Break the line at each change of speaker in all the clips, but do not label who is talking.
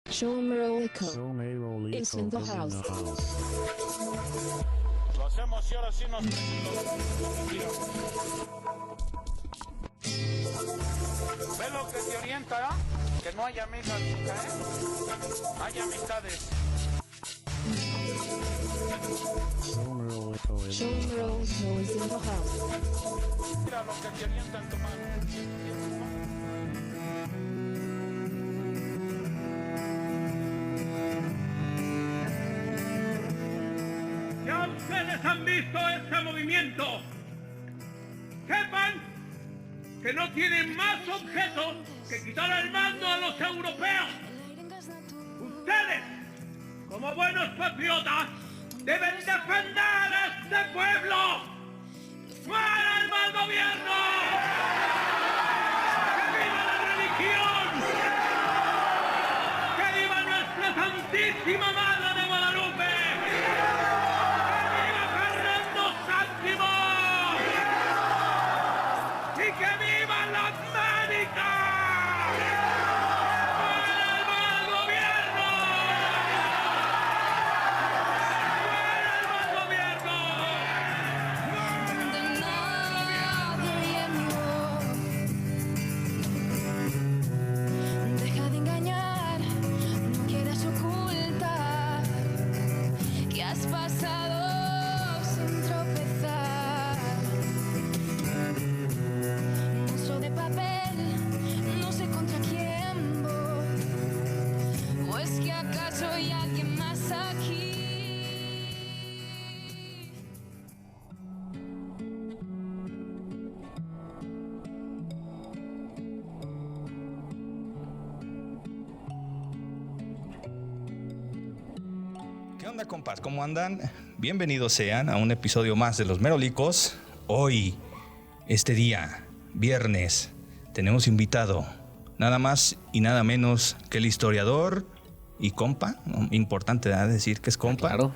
Showmerolico is in the house.
Lo hacemos y ahora sí nos... Mira. ¿Ves lo que te orienta, Que no haya amigas nunca, Hay amistades.
Showmerolico is in the house.
Mira lo que te orienta en tu mano.
Ya ustedes han visto este movimiento. Sepan que no tienen más objeto que quitar el mando a los europeos. Ustedes, como buenos patriotas, deben defender a este pueblo. ¡Fuera el mal gobierno! ¡Que viva la religión! ¡Que viva nuestra Santísima Madre de Guadalupe! ¡Y que viva la América! ¡Fuera el mal gobierno! ¡Fuera el mal gobierno!
Deja de engañar, no quieras ocultar que has pasado sin tropezar. Monstruo de papel, no sé contra quién voy. ¿O es que acaso hay alguien más aquí?
¿Qué onda, compas? ¿Cómo andan? Bienvenidos sean a un episodio más de Los Merolicos. Hoy, este día, viernes, tenemos invitado nada más y nada menos que el historiador y compa, ¿no? Importante decir que es compa.
Claro.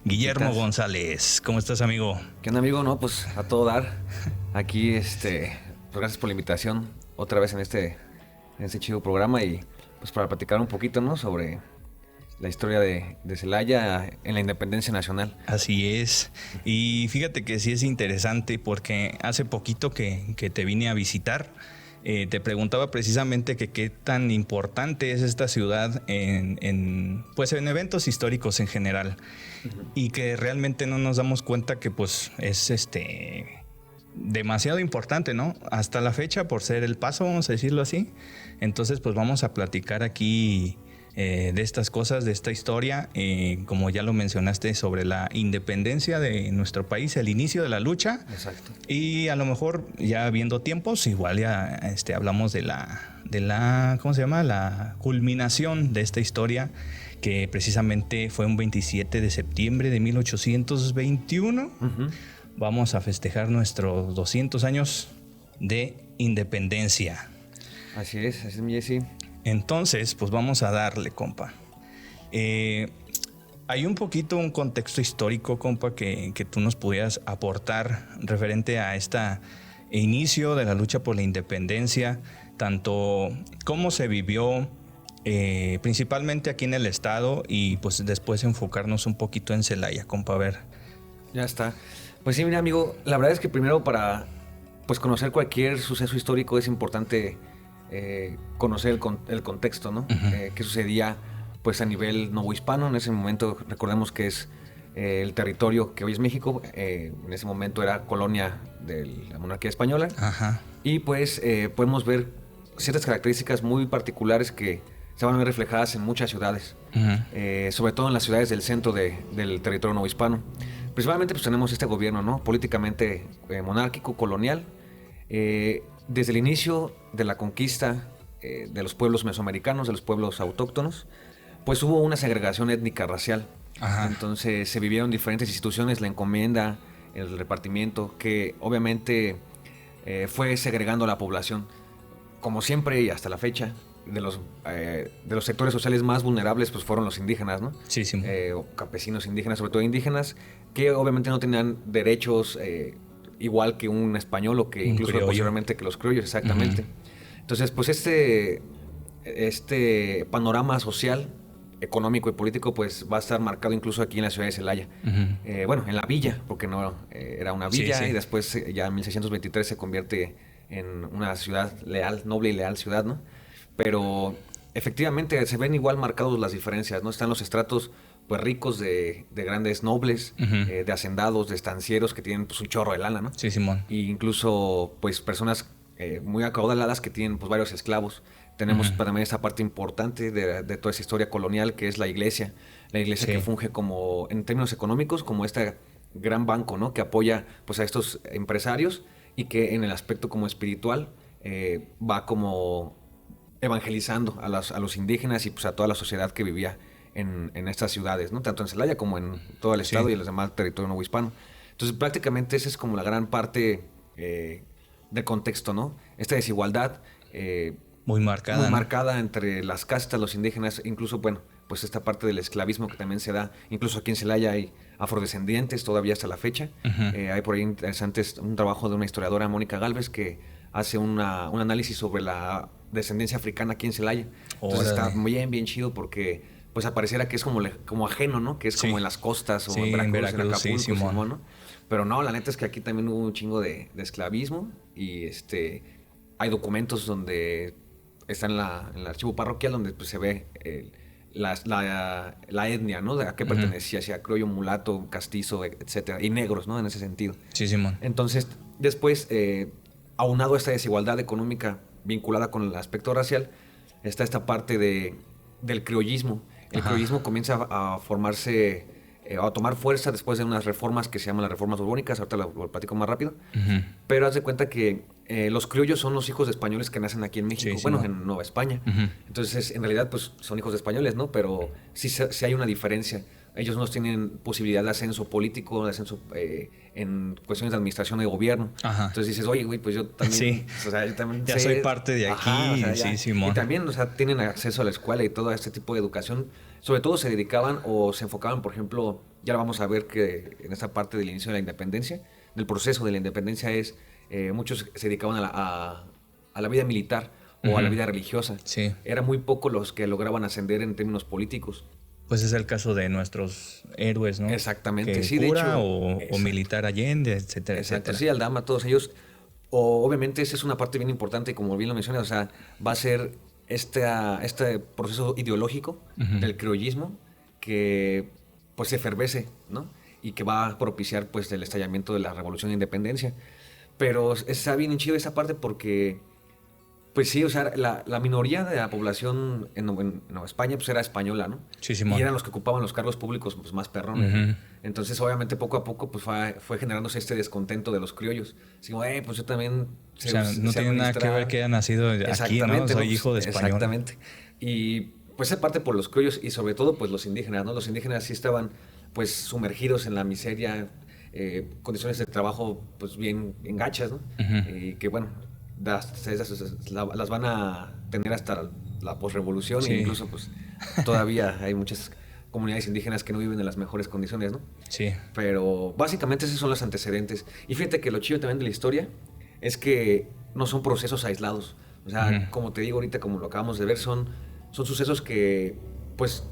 Guillermo
¿Qué tal?
González. ¿Cómo estás, amigo?
¿Qué onda, amigo? No, pues a todo dar. Aquí, pues, gracias por la invitación otra vez en este chido programa y pues para platicar un poquito, ¿no? Sobre la historia de Celaya en la independencia nacional.
Así es. Y fíjate que sí es interesante porque hace poquito que te vine a visitar, te preguntaba precisamente que qué tan importante es esta ciudad pues en eventos históricos en general. Y que realmente no nos damos cuenta que pues es demasiado importante, ¿no? Hasta la fecha por ser El Paso, vamos a decirlo así. Entonces pues vamos a platicar aquí de estas cosas, de esta historia, como ya lo mencionaste, sobre la independencia de nuestro país, el inicio de la lucha.
Exacto.
Y a lo mejor ya viendo tiempos, igual ya hablamos de la ¿cómo se llama? La culminación de esta historia, que precisamente fue un 27 de septiembre de 1821.
Uh-huh.
Vamos a festejar nuestros 200 años de independencia.
Así es mi Jesse.
Entonces, pues vamos a darle, compa. Hay un poquito un contexto histórico, compa, que tú nos pudieras aportar referente a este inicio de la lucha por la independencia, tanto cómo se vivió principalmente aquí en el estado y pues después enfocarnos un poquito en Celaya, compa, a ver.
Ya está. Pues sí, mira, amigo, la verdad es que primero para pues conocer cualquier suceso histórico es importante conocer el contexto, ¿no?
Uh-huh.
¿Qué sucedía pues a nivel novohispano? En ese momento, recordemos que es el territorio que hoy es México, en ese momento era colonia de la monarquía española.
Ajá.
Y pues podemos ver ciertas características muy particulares que se van a ver reflejadas en muchas ciudades,
Uh-huh.
sobre todo en las ciudades del centro del territorio novohispano. Principalmente pues tenemos este gobierno, ¿no? Políticamente monárquico, colonial. Desde el inicio de la conquista de los pueblos mesoamericanos, de los pueblos autóctonos, pues hubo una segregación étnica racial.
Ajá.
Entonces se vivieron diferentes instituciones, la encomienda, el repartimiento, que obviamente fue segregando a la población. Como siempre y hasta la fecha, de los sectores sociales más vulnerables pues fueron los indígenas, ¿no?
Sí, sí.
O campesinos indígenas, sobre todo indígenas, que obviamente no tenían derechos igual que un español o que incluso
criollo.
posiblemente que los criollos, exactamente.
Uh-huh.
Entonces, pues este panorama social, económico y político pues va a estar marcado incluso aquí en la ciudad de Celaya. Bueno, en la villa, porque no era una villa, y después ya en 1623 se convierte en una ciudad leal, noble y leal ciudad, ¿no? Pero efectivamente se ven igual marcados las diferencias, ¿no? Están los estratos pues ricos de grandes nobles, de hacendados, de estancieros que tienen pues un chorro de lana, ¿no?
Sí, Simón.
Y incluso pues personas muy acaudaladas que tienen pues varios esclavos. Tenemos también esa parte importante de toda esa historia colonial que es la iglesia que funge como, en términos económicos, como este gran banco, ¿no? Que apoya pues a estos empresarios y que en el aspecto como espiritual va como evangelizando a los indígenas y pues a toda la sociedad que vivía en estas ciudades, ¿no? Tanto en Celaya como en todo el estado y el demás territorio novohispano. Entonces prácticamente esa es como la gran parte del contexto, ¿no? Esta desigualdad
muy marcada,
muy
¿no?
marcada entre las castas, los indígenas, incluso, bueno, pues esta parte del esclavismo que también se da, incluso aquí en Celaya hay afrodescendientes todavía hasta la fecha. Hay por ahí interesantes, un trabajo de una historiadora, Mónica Galvez, que hace un análisis sobre la descendencia africana aquí en Celaya. Entonces está bien chido porque pues apareciera que es como ajeno, ¿no? Que es como en las costas o en Veracruz, en Acapulco, Simón, ¿no? Pero no, la neta es que aquí también hubo un chingo de esclavismo y hay documentos donde está en el archivo parroquial donde pues, se ve la etnia, ¿no? De a qué pertenecía, si a criollo, mulato, castizo, etcétera, y negros, ¿no? En ese sentido.
Sí, Simón.
Entonces, después, aunado a esta desigualdad económica vinculada con el aspecto racial, está esta parte del criollismo. El criollismo comienza a formarse, a tomar fuerza después de unas reformas que se llaman las reformas borbónicas, ahorita lo platico más rápido, pero haz de cuenta que los criollos son los hijos de españoles que nacen aquí en México, en Nueva España. Entonces, en realidad, pues son hijos de españoles, ¿no? Pero sí hay una diferencia. Ellos no tienen posibilidad de ascenso político, de ascenso en cuestiones de administración y gobierno. Entonces dices, oye, güey, pues yo también... O sea, yo también
ya soy parte de aquí. Simón.
Y también, o sea, tienen acceso a la escuela y todo este tipo de educación. Sobre todo se dedicaban o se enfocaban, por ejemplo, ya lo vamos a ver que en esta parte del inicio de la independencia, del proceso de la independencia muchos se dedicaban a la vida militar o a la vida religiosa. Era muy poco los que lograban ascender en términos políticos.
Pues es el caso de nuestros héroes, ¿no?
Exactamente,
que
sí,
cura,
de hecho.
o militar Allende, etcétera,
Exacto,
etcétera.
sí, Aldama, todos ellos. Obviamente esa es una parte bien importante, como bien lo mencioné, o sea, va a ser este proceso ideológico del criollismo que pues se efervece, ¿no? Y que va a propiciar pues el estallamiento de la Revolución de Independencia. Pero está bien chido esa parte porque, pues sí, o sea, la minoría de la población en Nueva España pues era española, ¿no?
Sí, Simón.
Y eran los que ocupaban los cargos públicos pues más perrones. Entonces, obviamente, poco a poco pues fue generándose este descontento de los criollos. Así como, pues yo también...
O sea, no tiene nada que ver que haya nacido aquí, ¿no? Soy hijo de español.
Exactamente. Y pues esa parte por los criollos y sobre todo pues los indígenas, ¿no? Los indígenas sí estaban pues sumergidos en la miseria, condiciones de trabajo pues bien gachas, ¿no? Y que bueno, las van a tener hasta la posrevolución e incluso pues todavía hay muchas comunidades indígenas que no viven en las mejores condiciones, ¿no?
Sí.
Pero básicamente esos son los antecedentes. Y fíjate que lo chido también de la historia es que no son procesos aislados. O sea, como te digo ahorita, como lo acabamos de ver, son sucesos que pues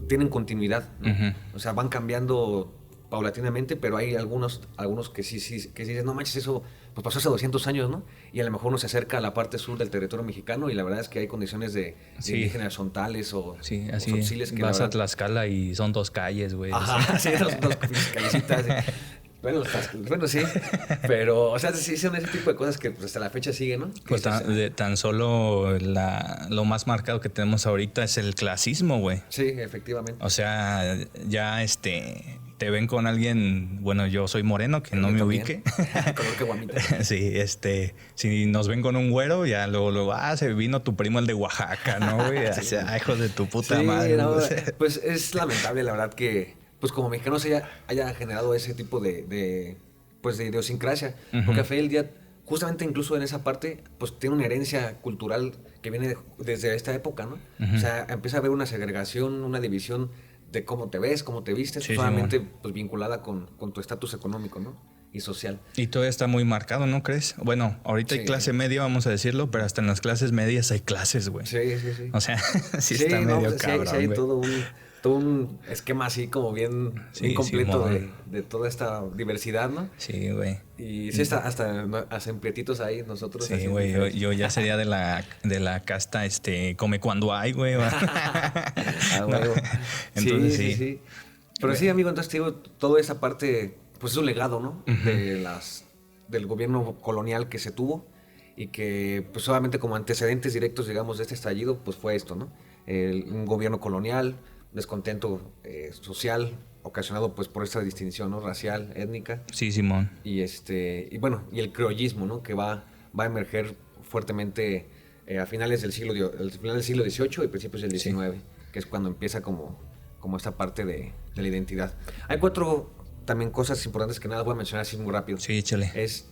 tienen continuidad, ¿no? O sea, van cambiando paulatinamente, pero hay algunos que sí dicen, no manches, eso pues pasó hace 200 años, ¿no? Y a lo mejor uno se acerca a la parte sur del territorio mexicano y la verdad es que hay condiciones de indígenas horizontales o sontziles que
vas a Tlaxcala y son 2 calles, güey.
Ajá, sí, dos callecitas. Bueno, sí, pero, o sea, sí son ese tipo de cosas que pues, hasta la fecha siguen, ¿no?
Pues tan solo lo más marcado que tenemos ahorita es el clasismo, güey.
Sí, efectivamente.
O sea, ya te ven con alguien, bueno, yo soy moreno, que no me ubique.
Color que guamita.
Sí, si nos ven con un güero, ya luego, se vino tu primo el de Oaxaca, ¿no, güey? O sea, hijo de tu puta madre.
No, pues es lamentable, la verdad, que pues como mexicanos haya generado ese tipo de idiosincrasia. Porque a fe del día, justamente incluso en esa parte, pues tiene una herencia cultural que viene desde esta época, ¿no? O sea, empieza a haber una segregación, una división de cómo te ves, cómo te vistes, solamente pues vinculada con tu estatus económico, ¿no? y social.
Y todo está muy marcado, ¿no crees? Bueno, ahorita hay
Sí.
clase media, vamos a decirlo, pero hasta en las clases medias hay clases, güey.
Sí.
O sea, sí
Sí,
está
no,
medio
pues, sí hay-
cabrón,
sí hay
güey.
todo un esquema así como bien,
Sí,
bien completo
Simón.
de toda esta diversidad, ¿no?
Sí, güey.
Y sí, hasta hacen prietitos ahí nosotros.
Sí,
así
güey, yo,
diferentes.
yo ya sería de la casta, come cuando hay, güey.
Ah,
No.
huevo.
Entonces, sí.
Pero sí, amigo, entonces te digo, toda esa parte, pues es un legado, ¿no?
Ujú.
Del gobierno colonial que se tuvo y que, pues solamente como antecedentes directos, digamos, de este estallido, pues fue esto, ¿no? Un gobierno colonial, descontento social, ocasionado pues por esta distinción, ¿no? Racial, étnica.
Sí, Simón.
Y bueno, y el criollismo, ¿no? Que va a emerger fuertemente a finales del siglo XVIII y principios del
Sí.
XIX, que es cuando empieza como esta parte de la identidad. Hay 4 también cosas importantes que nada voy a mencionar así muy rápido.
Sí, échale.
Es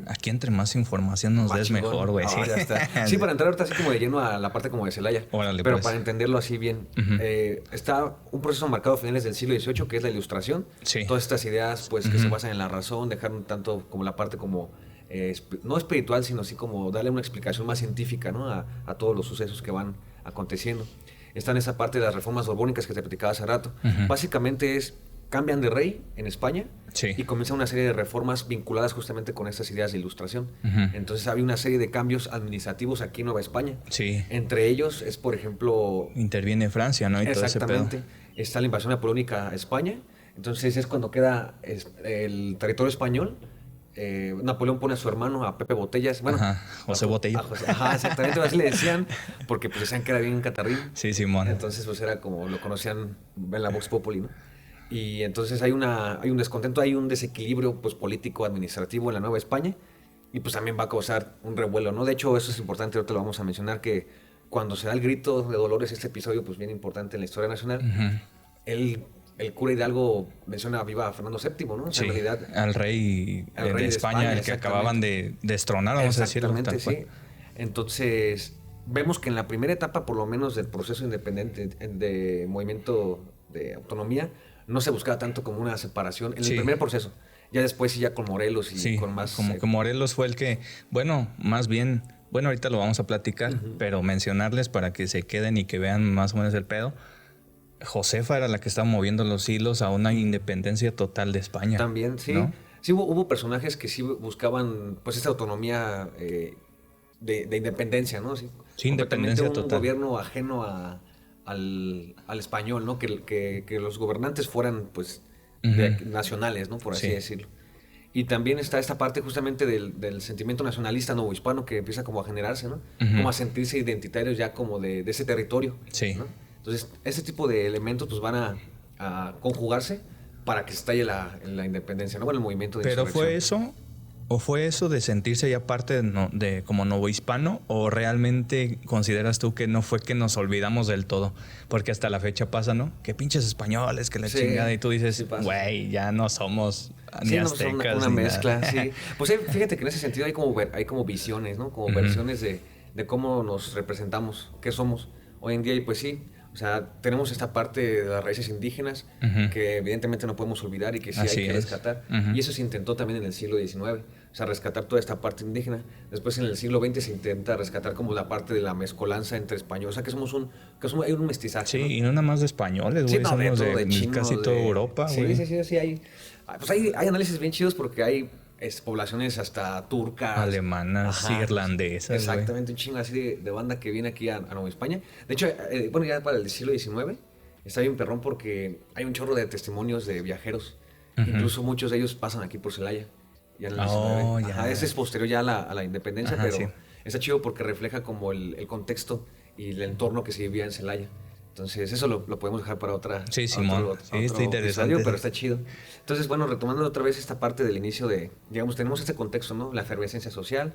Aquí entre más información nos
más
des
chingón.
mejor, güey.
Ah,
sí.
ya está. Sí, para entrar ahorita así como de lleno a la parte como de Celaya.
Órale,
pero
pues.
para entenderlo así bien,
Ujú.
está un proceso marcado a finales del siglo XVIII, que es la Ilustración.
Sí.
Todas estas ideas pues que
Ujú.
se basan en la razón, dejar un tanto como la parte como, no espiritual, sino así como darle una explicación más científica, ¿no? a todos los sucesos que van aconteciendo. Está en esa parte de las reformas borbónicas que te platicaba hace rato.
Ujú.
Básicamente cambian de rey en España
Sí.
y comienza una serie de reformas vinculadas justamente con estas ideas de Ilustración.
Ujú.
Entonces había una serie de cambios administrativos aquí en Nueva España.
Sí.
Entre ellos es, por ejemplo,
Interviene Francia, ¿no? Y todo ese pedo.
exactamente, está la invasión napoleónica a España. Entonces es cuando queda el territorio español. Napoleón pone a su hermano, a Pepe Botellas. Bueno,
Ajá, José Botello.
Ajá, exactamente, así le decían, porque pues decían que era bien catarrín.
Sí, Simón.
Entonces, pues era como lo conocían en la Vox Populi, ¿no? Y entonces hay un descontento, hay un desequilibrio pues, político, administrativo en la Nueva España, y pues también va a causar un revuelo, ¿no? De hecho, eso es importante, ahorita lo vamos a mencionar, que cuando se da el grito de Dolores, este episodio pues bien importante en la historia nacional,
Ujú.
el cura Hidalgo menciona viva a Fernando VII, ¿no? O sea,
Sí,
en realidad,
al rey,
al rey
de
de
España, el que
exactamente.
acababan de destronar, vamos a decirlo.
Exactamente,
Tal cual.
sí. Entonces, vemos que en la primera etapa, por lo menos del proceso independiente de movimiento de autonomía, no se buscaba tanto como una separación en
Sí.
el primer proceso. Ya después sí, ya con Morelos y
Sí,
con más...
como que Morelos fue el que, bueno, más bien, bueno, ahorita lo vamos a platicar, pero mencionarles para que se queden y que vean más o menos el pedo. Josefa era la que estaba moviendo los hilos a una independencia total de España.
También, sí.
¿no?
Sí, hubo personajes que sí buscaban pues esa autonomía de independencia, ¿no? Sí,
Sí,
completamente
independencia
un
total.
gobierno ajeno al español, ¿no? Que los gobernantes fueran pues nacionales, ¿no? Por así
Sí.
decirlo. Y también está esta parte justamente del sentimiento nacionalista novohispano que empieza como a generarse, ¿no?
Ujú.
Como a sentirse identitarios ya como de ese territorio.
Sí.
¿no? Entonces, ese tipo de elementos pues van a conjugarse para que se estalle la independencia, ¿no? Bueno, el movimiento de
Pero ¿fue
insurrección.
eso? ¿O fue eso de sentirse ya parte de como novohispano? ¿O realmente consideras tú que no fue que nos olvidamos del todo? Porque hasta la fecha pasa, ¿no? Que pinches españoles, que la
Sí,
chingada. Y tú dices,
sí pasa.
güey, ya no somos ni
Sí, no,
aztecas.
son una
ni
mezcla,
nada.
sí. Pues fíjate que en ese sentido hay como visiones, ¿no? Como
Ujú.
versiones de cómo nos representamos, qué somos. Hoy en día, y pues sí, o sea, tenemos esta parte de las raíces indígenas
Ujú.
que evidentemente no podemos olvidar y que sí
Así
hay que
es.
rescatar.
Ujú.
Y eso se intentó también en el siglo XIX, o sea, rescatar toda esta parte indígena. Después en el siglo XX se intenta rescatar como la parte de la mezcolanza entre españoles, o sea, hay un mestizaje.
Sí,
¿no?
y no nada más de españoles, güey.
Sí, no, de
somos
todo, de chino,
casi toda
de-
Europa,
sí,
güey.
sí, hay. Pues hay análisis bien chidos porque hay poblaciones hasta turcas.
Alemanas,
Ajá,
irlandesas, güey.
exactamente, un chingo así de banda que viene aquí a Nueva España. De hecho, bueno, ya para el siglo XIX está bien perrón porque hay un chorro de testimonios de viajeros.
Ujú.
Incluso muchos de ellos pasan aquí por Celaya. Ya en el
Oh,
19.
ya.
Ajá, ese es posterior ya a la independencia,
Ajá,
pero
sí.
está chido porque refleja como el contexto y el entorno que se vivía en Celaya. Entonces, eso lo podemos dejar para otra.
Sí,
a
Simón.
otro
Sí, está interesante.
episodio, pero está chido. Entonces, bueno, retomando otra vez esta parte del inicio digamos, tenemos este contexto, ¿no? La efervescencia social.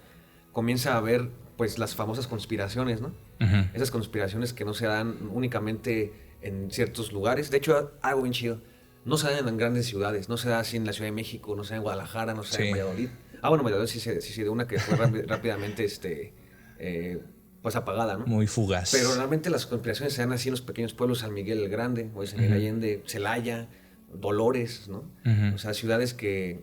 Comienza a haber, pues, las famosas conspiraciones, ¿no?
Ujú.
Esas conspiraciones que no se dan únicamente en ciertos lugares. De hecho, algo bien chido. No se dan en grandes ciudades. No se da así en la Ciudad de México, no se da en Guadalajara, no se da en
Sí.
Valladolid. Bueno, Valladolid sí se dio una que fue rápidamente, pues, apagada, ¿no?
Muy fugaz.
Pero realmente las conspiraciones se dan así en los pequeños pueblos, San Miguel el Grande, o San Miguel
Ujú.
Allende, Celaya, Dolores, ¿no?
Ujú.
O sea, ciudades que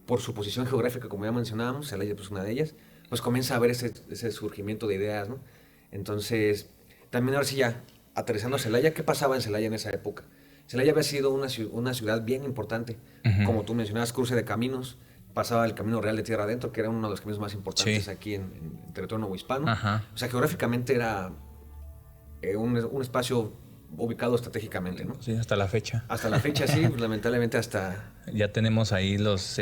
por su posición geográfica, como ya mencionábamos, Celaya pues una de ellas, pues comienza a haber ese surgimiento de ideas, ¿no? Entonces, también ahora sí ya, aterrizando a Celaya, ¿qué pasaba en Celaya en esa época? Celaya había sido una ciudad bien importante, como tú mencionabas, cruce de caminos, pasaba el Camino Real de Tierra Adentro, que era uno de los caminos más importantes aquí en territorio novohispano. O sea, geográficamente era un espacio ubicado estratégicamente, ¿no?
Sí, hasta la fecha.
Hasta la fecha, sí, pues, lamentablemente hasta...
Ya tenemos ahí los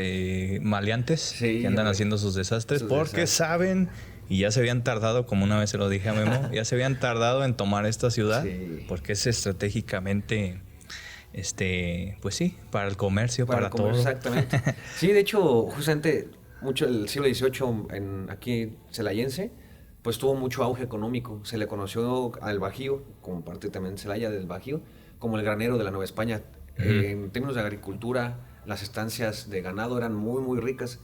maleantes que andan haciendo sus desastres porque saben, y ya se habían tardado, como una vez se lo dije a Memo, ya se habían tardado en tomar esta ciudad porque es estratégicamente... pues sí, para el comercio, para todo.
Exactamente. Sí, de hecho, justamente mucho el siglo XVIII aquí celayense, pues tuvo mucho auge económico. Se le conoció al Bajío, como parte también de Celaya del Bajío, como el granero de la Nueva España. En términos de agricultura, las estancias de ganado eran muy, muy ricas.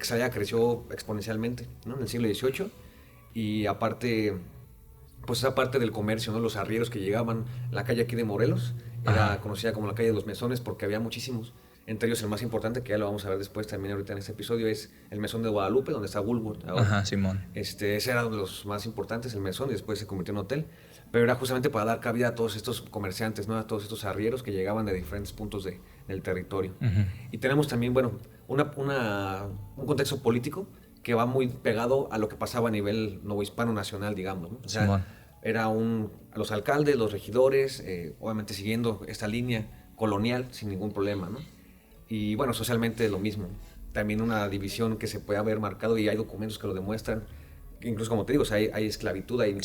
Celaya creció exponencialmente, ¿no? En el siglo XVIII. Y aparte, pues esa parte del comercio, ¿no? Los arrieros que llegaban, la calle aquí de Morelos, era conocida como la calle de los mesones porque había muchísimos. Entre ellos el más importante, que ya lo vamos a ver después también ahorita en este episodio, es el mesón de Guadalupe, donde está Woolworth ahora.
Simón.
Ese era uno de los más importantes, el mesón, y después se convirtió en hotel. Pero era justamente para dar cabida a todos estos comerciantes, ¿no? A todos estos arrieros que llegaban de diferentes puntos del territorio. Y tenemos también, bueno, un contexto político que va muy pegado a lo que pasaba a nivel novohispano nacional, digamos, ¿no? O sea,
Simón.
Era los alcaldes, los regidores, obviamente siguiendo esta línea colonial sin ningún problema, ¿no? Y bueno, socialmente lo mismo. También una división que se puede haber marcado y hay documentos que lo demuestran. Incluso, como te digo, o sea, hay esclavitud, hay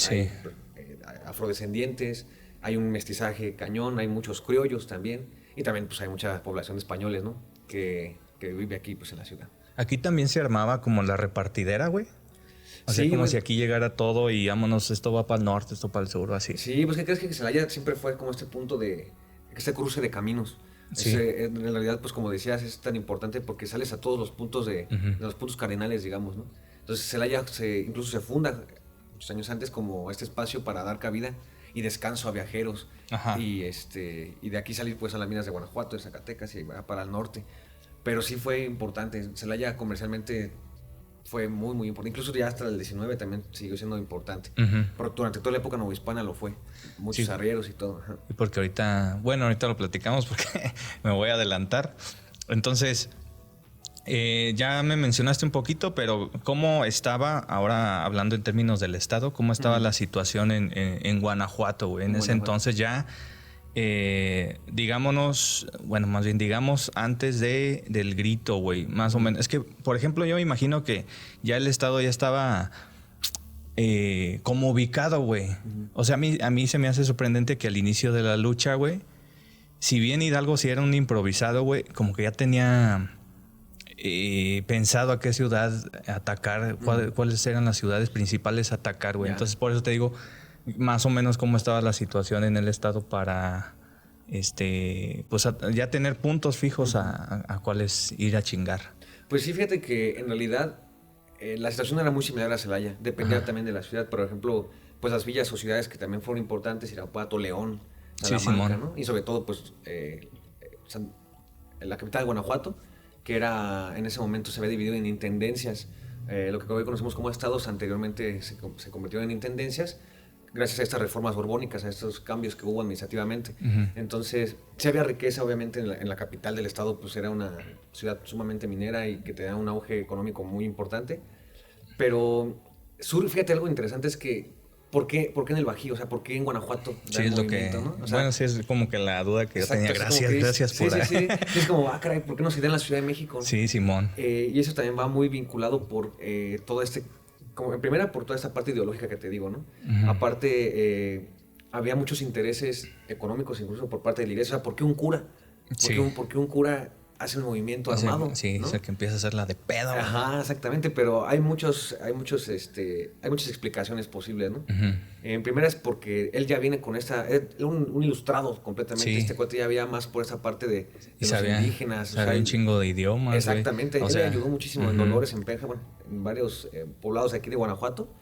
afrodescendientes, hay un mestizaje cañón, hay muchos criollos también. Y también pues hay mucha población de españoles, ¿no? Que vive aquí pues en la ciudad.
Aquí también se armaba como la repartidera, güey. O sea, como si aquí llegara todo y vámonos, esto va para el norte, esto para el sur, así.
Sí, pues ¿qué crees? Que Celaya siempre fue como este punto este cruce de caminos.
Sí.
En realidad, pues como decías, es tan importante porque sales a todos los puntos de los puntos cardinales, digamos, ¿no? Entonces Celaya incluso se funda muchos años antes como este espacio para dar cabida y descanso a viajeros. Y de aquí salir pues a las minas de Guanajuato, de Zacatecas y para el norte. Pero sí fue importante. Celaya comercialmente fue muy, muy importante. Incluso ya hasta el 19 también siguió siendo importante. Pero durante toda la época novohispana lo fue. Muchos arrieros y todo.
Y porque ahorita lo platicamos porque me voy a adelantar. Entonces, ya me mencionaste un poquito, pero ¿cómo estaba, ahora hablando en términos del estado, cómo estaba la situación en Guanajuato, güey? En ese entonces ya... digamos antes del grito, güey, más o menos. Es que, por ejemplo, yo me imagino que ya el estado ya estaba como ubicado, güey. O sea, a mí se me hace sorprendente que al inicio de la lucha, güey, si bien Hidalgo sí era un improvisado, güey, como que ya tenía pensado a qué ciudad atacar, cuáles eran las ciudades principales a atacar, güey. Entonces, por eso te digo más o menos cómo estaba la situación en el estado para pues ya tener puntos fijos a cuáles ir a chingar.
Pues sí, fíjate que en realidad la situación era muy similar a Celaya, dependía también de la ciudad. Por ejemplo, pues las villas o ciudades que también fueron importantes, Irapuato, León, Salamanca, ¿no? Y sobre todo pues la capital de Guanajuato, que era en ese momento se había dividido en intendencias. Lo que hoy conocemos como estados anteriormente se convirtió en intendencias, gracias a estas reformas borbónicas, a estos cambios que hubo administrativamente. Entonces, sí había riqueza, obviamente, en la capital del estado, pues era una ciudad sumamente minera y que tenía un auge económico muy importante. Pero, fíjate, algo interesante es que, ¿por qué en el Bajío? O sea, ¿por qué en Guanajuato?
Sí, es lo que... ¿no? O sea, bueno, sí, es como que la duda que
exacto,
yo tenía. Gracias por...
Sí. Es como, caray, ¿por qué no se da en la Ciudad de México?
Sí, Simón.
Y eso también va muy vinculado por todo como en primera por toda esta parte ideológica que te digo, ¿no? Aparte, había muchos intereses económicos incluso por parte de la iglesia. O sea, ¿por qué un cura? ¿Por qué un cura hace un movimiento armado?
Sí, ¿no? Es el que empieza a hacer la de pedo.
Ajá, exactamente, pero hay muchas explicaciones posibles, ¿no? En primera es porque él ya viene con un ilustrado completamente. Este cuate ya había más por esa parte de los indígenas.
Sabía un chingo de idiomas.
Exactamente, él ayudó muchísimo en Dolores, en Penja, en varios poblados aquí de Guanajuato.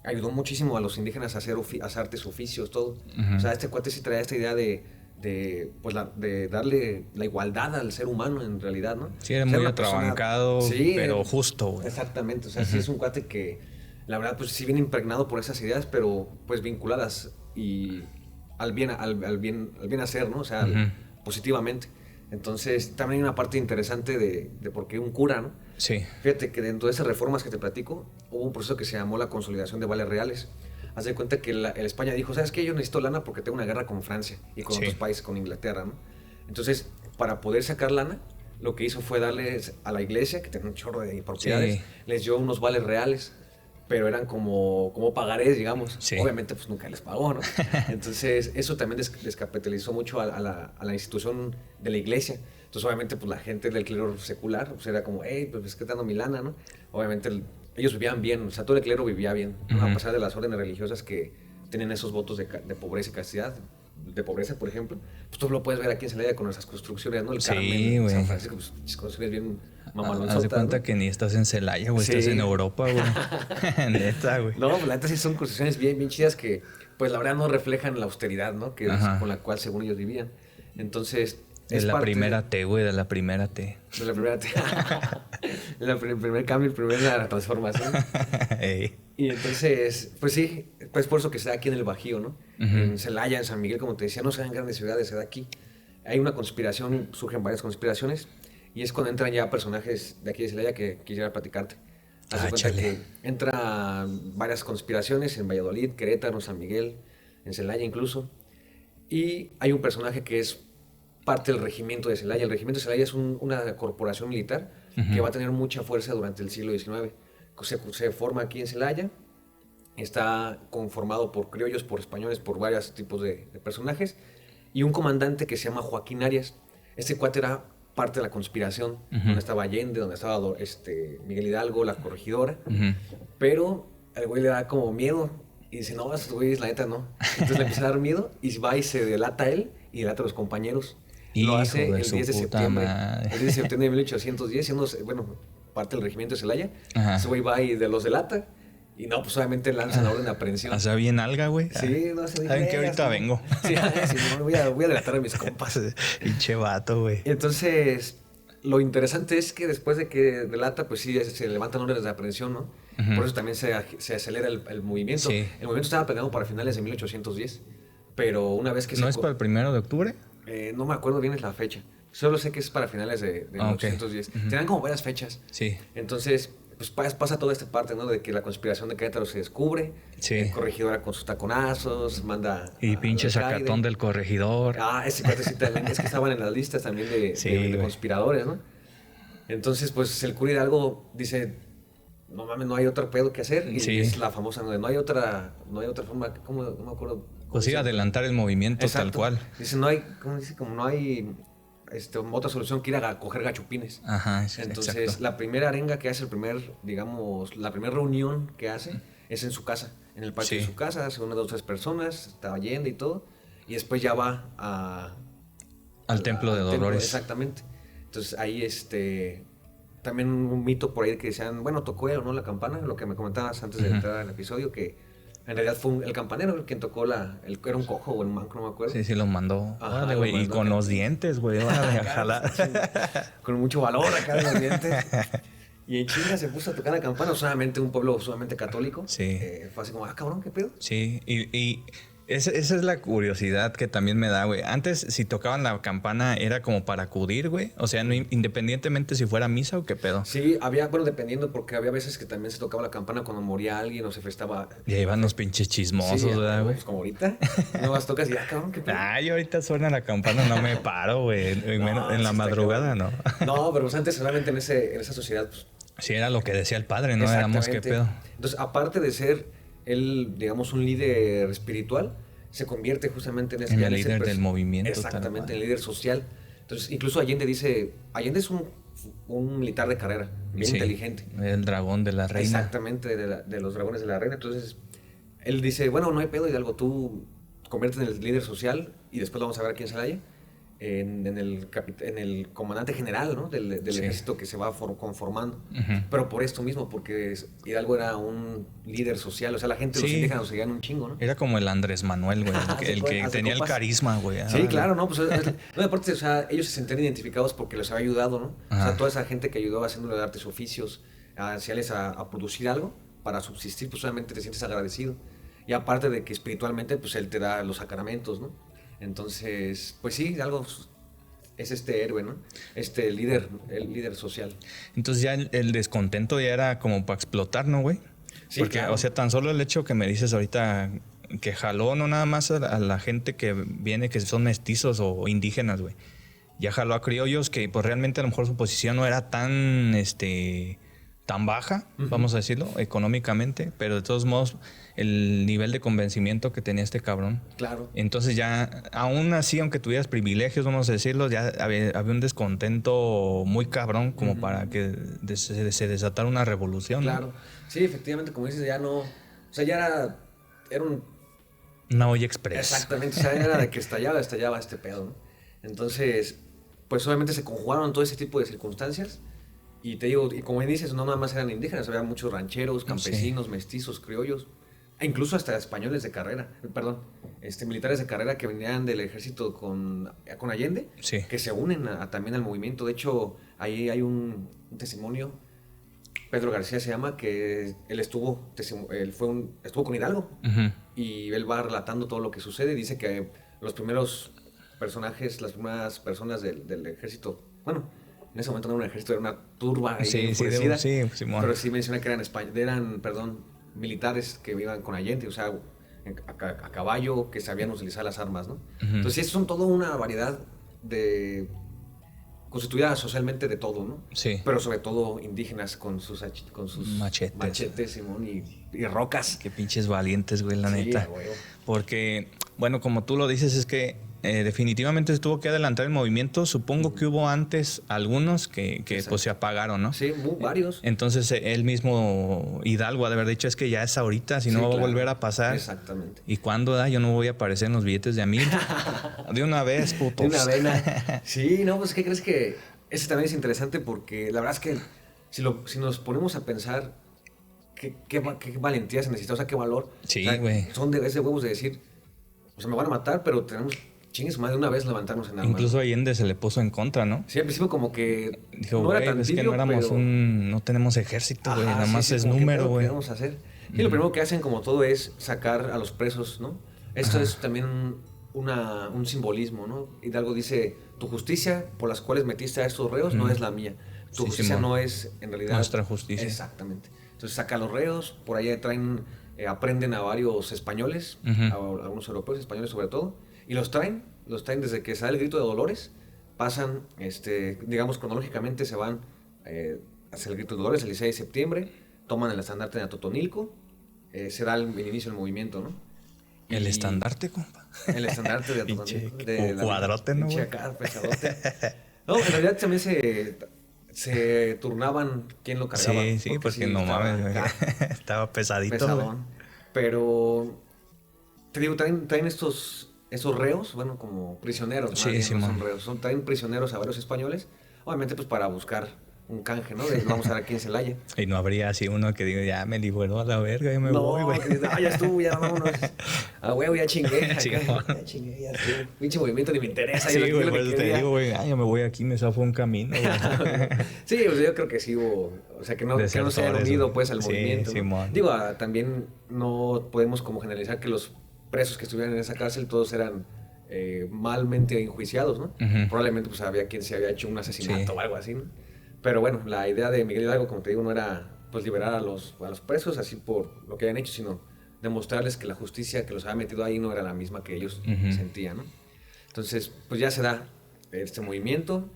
Ayudó muchísimo a los indígenas a hacer artes, oficios, todo. O sea, este cuate sí traía esta idea de de darle la igualdad al ser humano en realidad, ¿no?
Sí, era
Ser
muy
una persona-
atrabancado,
Sí,
pero justo, güey.
Exactamente, o sea, sí es un cuate que, la verdad, pues sí viene impregnado por esas ideas, pero pues vinculadas y al bien hacer, ¿no? O sea,
Ujú.
positivamente. Entonces, también hay una parte interesante de por qué un cura, ¿no?
Sí.
Fíjate que dentro de esas reformas que te platico, hubo un proceso que se llamó la consolidación de vales reales. Haz de cuenta que el España dijo, ¿sabes qué? Yo necesito lana porque tengo una guerra con Francia y con
Sí.
otros países, con Inglaterra, ¿no? Entonces, para poder sacar lana, lo que hizo fue darles a la iglesia, que tenía un chorro de propiedades,
Sí.
les dio unos vales reales, pero eran como pagarés, digamos.
Sí.
Obviamente, pues nunca les pagó, ¿no? Entonces, eso también descapitalizó mucho a la institución de la iglesia. Entonces, obviamente, pues la gente del clero secular, pues era como, hey, pues es que te dando mi lana, ¿no? Obviamente, ellos vivían bien, o sea, todo el clero vivía bien, ¿no?
Ujú.
A pesar de las órdenes religiosas que tienen esos votos de pobreza y castidad, de pobreza, por ejemplo, pues tú lo puedes ver aquí en Celaya con nuestras construcciones, ¿no? El
Sí,
Carmen,
güey.
San Francisco, pues construcciones bien
Haz de
mamalonzotas,
cuenta
¿no?
que ni estás en Celaya, güey,
Sí.
estás en Europa, güey. Neta, güey.
No, pues la neta sí son construcciones bien, bien chidas que, pues la verdad no reflejan la austeridad, ¿no? Que es
Ajá.
con la cual según ellos vivían. Entonces,
De
es
la
parte
primera T, güey, de la primera T.
de la primera, el primer cambio, el primera transformación.
Ey.
Y entonces, pues sí, pues por eso que se da aquí en el Bajío, ¿no?
Ujú.
En Celaya, en San Miguel, como te decía, no se da en grandes ciudades, se da aquí. Hay una conspiración, surgen varias conspiraciones, y es cuando entran ya personajes de aquí de Celaya que quisiera platicarte. Haz de cuenta
Chale.
que entran varias conspiraciones en Valladolid, Querétaro, San Miguel, en Celaya incluso, y hay un personaje que es parte del regimiento de Celaya. El regimiento de Celaya es una corporación militar
Ujú.
que va a tener mucha fuerza durante el siglo XIX. Se forma aquí en Celaya, está conformado por criollos, por españoles, por varios tipos de personajes, y un comandante que se llama Joaquín Arias. Este cuate era parte de la conspiración,
Ujú.
donde estaba Allende, donde estaba Miguel Hidalgo, la corregidora,
Ujú.
pero al güey le da como miedo y dice, no, estos güeyes la neta no. Entonces le empieza a dar miedo y va y se delata a él y delata a los compañeros.
Hijo
Lo hace
de
el
su
10 de
puta
septiembre.
madre.
El 10 de septiembre de 1810, siendo, bueno, parte del regimiento de Celaya.
Ajá.
Ese güey va y los delata. Y no, pues obviamente lanzan la orden de aprehensión.
O sea, bien alga, güey.
Sí, no se
¿Saben que ahorita vengo?
Sí, sí, no, voy a delatar a mis compas.
Pinche vato, güey.
Entonces, lo interesante es que después de que delata, pues sí, se levantan órdenes de aprehensión, ¿no?
Ujú.
Por eso también se acelera el movimiento.
Sí.
El movimiento estaba planeado para finales de 1810, pero una vez que
¿No es para el 1 de octubre?
no me acuerdo bien es la fecha. Solo sé que es para finales de
Ah, ok.
1810.
Ujú.
Tenían como varias fechas.
Sí.
Entonces, pues pasa toda esta parte, ¿no? De que la conspiración de Querétaro se descubre.
Sí.
El corregidora con sus taconazos, manda...
Y
al
pinche
alcaide.
sacatón del corregidor.
Ah, ese cuate sí también. Es que estaban en las listas también
Sí,
de
güey.
conspiradores, ¿no? Entonces, pues el cura Hidalgo dice, no mames, no hay otro pedo que hacer. Y
Sí.
es la famosa, no hay otra forma, ¿cómo? No me acuerdo. ¿Cómo
Pues sí,
dice?
adelantar el movimiento tal
Exacto.
cual.
Dice, no hay, ¿cómo dice? Como no hay otra solución que ir a coger gachupines.
Ajá, sí,
Entonces,
exacto.
la primera arenga que hace, la primera reunión que hace es en su casa, en el patio
Sí.
de su casa, se une 2 o 3 personas, está Allende y todo, y después ya va
Al templo de Dolores.
Exactamente. Entonces ahí también un mito por ahí que decían, bueno, tocó él o no la campana, lo que me comentabas antes de
Ujú.
entrar al episodio, que en realidad fue el campanero quien tocó era un cojo o el manco, no me acuerdo.
Sí, sí, lo mandó.
Ajá,
Órale,
lo
güey. Y
mandó
con
acá.
los dientes, güey. Órale, ojalá.
Con mucho valor acá en los dientes. Y en China se puso a tocar la campana, solamente un pueblo sumamente católico.
Sí.
Fue así como, cabrón, ¿qué pedo?
Sí, y esa es la curiosidad que también me da, güey. Antes, si tocaban la campana, era como para acudir, güey. O sea, no, independientemente si fuera misa o qué pedo.
Sí, bueno, dependiendo, porque había veces que también se tocaba la campana cuando moría alguien o se festaba.
Y ahí van los pinches chismosos,
Sí,
¿verdad, güey?
pues como ahorita. No vas tocas y cabrón, ¿qué pedo?
Ay, ahorita suena la campana, no me paro, güey. En
No,
la
sí está
madrugada, no.
No, pero pues antes solamente en esa sociedad, pues,
Sí, era lo que decía el padre, no éramos qué
exactamente.
pedo.
Entonces, aparte de ser él, digamos, un líder espiritual, se convierte justamente en ese
En
ya
el
ese
líder del movimiento, tal
Exactamente,
cual.
el líder social. Entonces, incluso Allende es un militar de carrera, bien
Sí,
inteligente.
el dragón de la reina.
Exactamente, de los dragones de la reina. Entonces, él dice, bueno, no hay pedo, Hidalgo, tú conviértete en el líder social y después lo vamos a ver aquí en Celaya. en el comandante general, ¿no? del
Sí.
ejército que se va conformando.
Ujú.
Pero por esto mismo, porque Hidalgo era un líder social, o sea, la gente, los
Sí.
indígenas lo seguían un chingo, ¿no?
Era como el Andrés Manuel, güey, el que
Hace
tenía el
compas.
carisma, güey.
Sí,
Ah,
claro, ¿no? Pues, no, aparte, o sea, ellos se sentían identificados porque les había ayudado, ¿no? O
Ajá.
sea, toda esa gente que ayudó haciéndole artes oficios, a enseñarles a producir algo para subsistir, pues solamente te sientes agradecido. Y aparte de que espiritualmente, pues él te da los sacramentos, ¿no? Entonces, pues sí, algo es este héroe, ¿no? El líder social.
Entonces ya el descontento ya era como para explotar, ¿no, güey?
Sí,
Porque,
claro.
o sea, tan solo el hecho que me dices ahorita que jaló no nada más a la gente que viene, que son mestizos o indígenas, güey. Ya jaló a criollos que pues realmente a lo mejor su posición no era tan, tan baja, vamos a decirlo, económicamente, pero de todos modos el nivel de convencimiento que tenía este cabrón.
Claro.
Entonces ya, aún así, aunque tuvieras privilegios, vamos a decirlo, ya había un descontento muy cabrón como para que se desatara una revolución, ¿no?
Claro. Sí, efectivamente, como dices, ya no... O sea, ya era un...
Una olla express.
Exactamente, o sea, era de que estallaba este pedo, ¿no? Entonces, pues obviamente se conjugaron todo ese tipo de circunstancias. Y te digo, y como dices, no nada más eran indígenas, había muchos rancheros, campesinos, mestizos, criollos, e incluso hasta españoles de carrera, militares de carrera que venían del ejército con Allende,
Sí.
que se unen también al movimiento. De hecho, ahí hay un testimonio, Pedro García se llama, que él estuvo con Hidalgo,
Ujú.
y él va relatando todo lo que sucede. Dice que los primeros personajes, las primeras personas del ejército, bueno, en ese momento no era un ejército, era una turba ahí enfurecida,
sí, Simón.
pero sí menciona que eran militares que iban con Allende, o sea, a caballo, que sabían utilizar las armas, ¿no?
Ujú.
Entonces, sí, son toda una variedad constituida socialmente de todo, ¿no?
Sí.
Pero sobre todo indígenas con sus
Machetes.
Simón, y rocas.
Qué pinches valientes, güey, la
Sí,
neta.
a huevo.
Porque, bueno, como tú lo dices, es que definitivamente se tuvo que adelantar el movimiento. Supongo que hubo antes algunos que pues se apagaron, ¿no?
Sí, varios.
Entonces él mismo, Hidalgo, ha de haber dicho, es que ya es ahorita, si
Sí,
no va a
claro.
volver a pasar.
Exactamente.
¿Y cuándo da? Yo no voy a aparecer en los billetes de a 1000. De una vez, putos.
De una vena. Sí, no, pues ¿qué crees? Que ese también es interesante, porque la verdad es que si nos ponemos a pensar qué valentía se necesita, o sea, qué valor.
Sí,
O sea,
güey.
son de huevos de decir, o sea, me van a matar, pero tenemos chingues más de una vez levantarnos en armas.
Incluso Allende se le puso en contra, ¿no?
Sí, al principio como que
Dijo,
no era
güey,
tan
es que
tibio,
no éramos
pero...
no tenemos ejército, güey,
Ajá,
nada
sí,
más
sí,
es
como que,
número,
¿qué
güey.
vamos a hacer? Y lo primero que hacen, como todo, es sacar a los presos, ¿no? Esto es también un simbolismo, ¿no? Hidalgo dice, tu justicia por las cuales metiste a estos reos no es la mía. Tu
Sí,
justicia
Simón.
no es, en realidad...
Nuestra justicia.
Exactamente. Entonces saca a los reos, por ahí aprenden a varios españoles,
Ujú.
a algunos europeos, españoles sobre todo, y los traen desde que sale el grito de Dolores, pasan, digamos, cronológicamente se van hacia el grito de Dolores el 16 de septiembre, toman el estandarte de Atotonilco, se da el inicio del movimiento, ¿no?
El
Y-
estandarte, compa.
El estandarte de
Pinche
Atotonilco.
cuadrote, ¿no,
Pinche
güey?
acá, pesadote. No, en realidad también se turnaban quién lo cargaba.
Sí, porque
sí,
no
estaba
mames, güey.
acá,
Estaba pesadito, güey.
pesadón. Pero, te digo, traen estos reos, bueno, como prisioneros, más
Sí,
bien, no
Simón.
son reos, traen prisioneros a varios españoles, obviamente pues para buscar un canje, ¿no? Vamos a ver a quién se la haya.
Y no habría así uno que diga, ya me liberó a la verga, ya me voy, güey.
que dices, ya estuvo, ya vámonos. A huevo, ya chingué. Acá,
Simón.
ya chingué, ya estuvo. Pinche movimiento ni me interesa.
Sí,
yo lo
güey,
que
por eso te
quería.
digo, güey, ya me voy aquí, me zafo un camino, güey.
Sí, pues yo creo que sí hubo, o sea, que no se hayan
Desertores,
unido
güey.
pues al
Sí,
movimiento, ¿no?
Simón.
Digo, también no podemos como generalizar que los presos que estuvieran en esa cárcel todos eran malmente enjuiciados, ¿no?
Ujú.
Probablemente pues había quien se había hecho un asesinato
Sí.
o algo así, ¿no? Pero bueno, la idea de Miguel Hidalgo, como te digo, no era pues liberar a los presos así por lo que habían hecho, sino demostrarles que la justicia que los había metido ahí no era la misma que ellos
Ujú.
sentían, ¿no? Entonces, pues ya se da este movimiento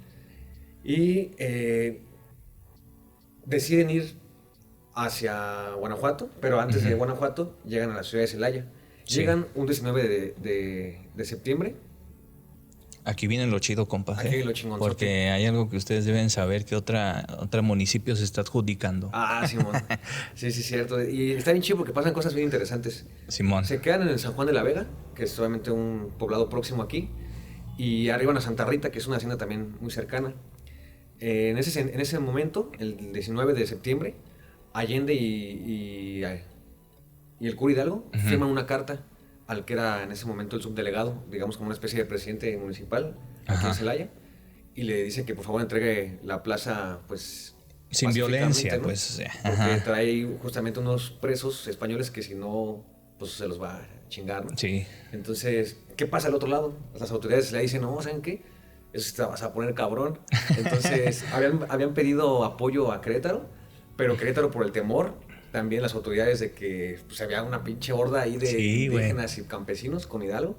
y deciden ir hacia Guanajuato, pero antes de Guanajuato llegan a la ciudad de Celaya.
Sí.
Llegan un 19 de septiembre.
Aquí viene lo chido, compa.
Aquí viene lo chingonzote.
Porque hay algo que ustedes deben saber, que otra municipio se está adjudicando.
Ah, Simón. Sí, sí, cierto. Y está bien chido porque pasan cosas bien interesantes.
Simón.
Se quedan en el San Juan de la Vega, que es obviamente un poblado próximo aquí, y arriban a Santa Rita, que es una hacienda también muy cercana. En ese momento, el 19 de septiembre, Allende y el cura Hidalgo firman una carta al que era en ese momento el subdelegado, digamos como una especie de presidente municipal aquí en Celaya, y le dice que por favor entregue la plaza, pues...
Sin violencia,
¿no?
pues.
Porque trae justamente unos presos españoles que si no, pues se los va a chingar, ¿no?
Sí.
Entonces, ¿qué pasa al otro lado? Las autoridades le dicen, no, ¿saben qué? Eso te vas a poner cabrón. Entonces, habían pedido apoyo a Querétaro, pero Querétaro por el temor, también las autoridades de que pues, había una pinche horda ahí de indígenas y campesinos con Hidalgo,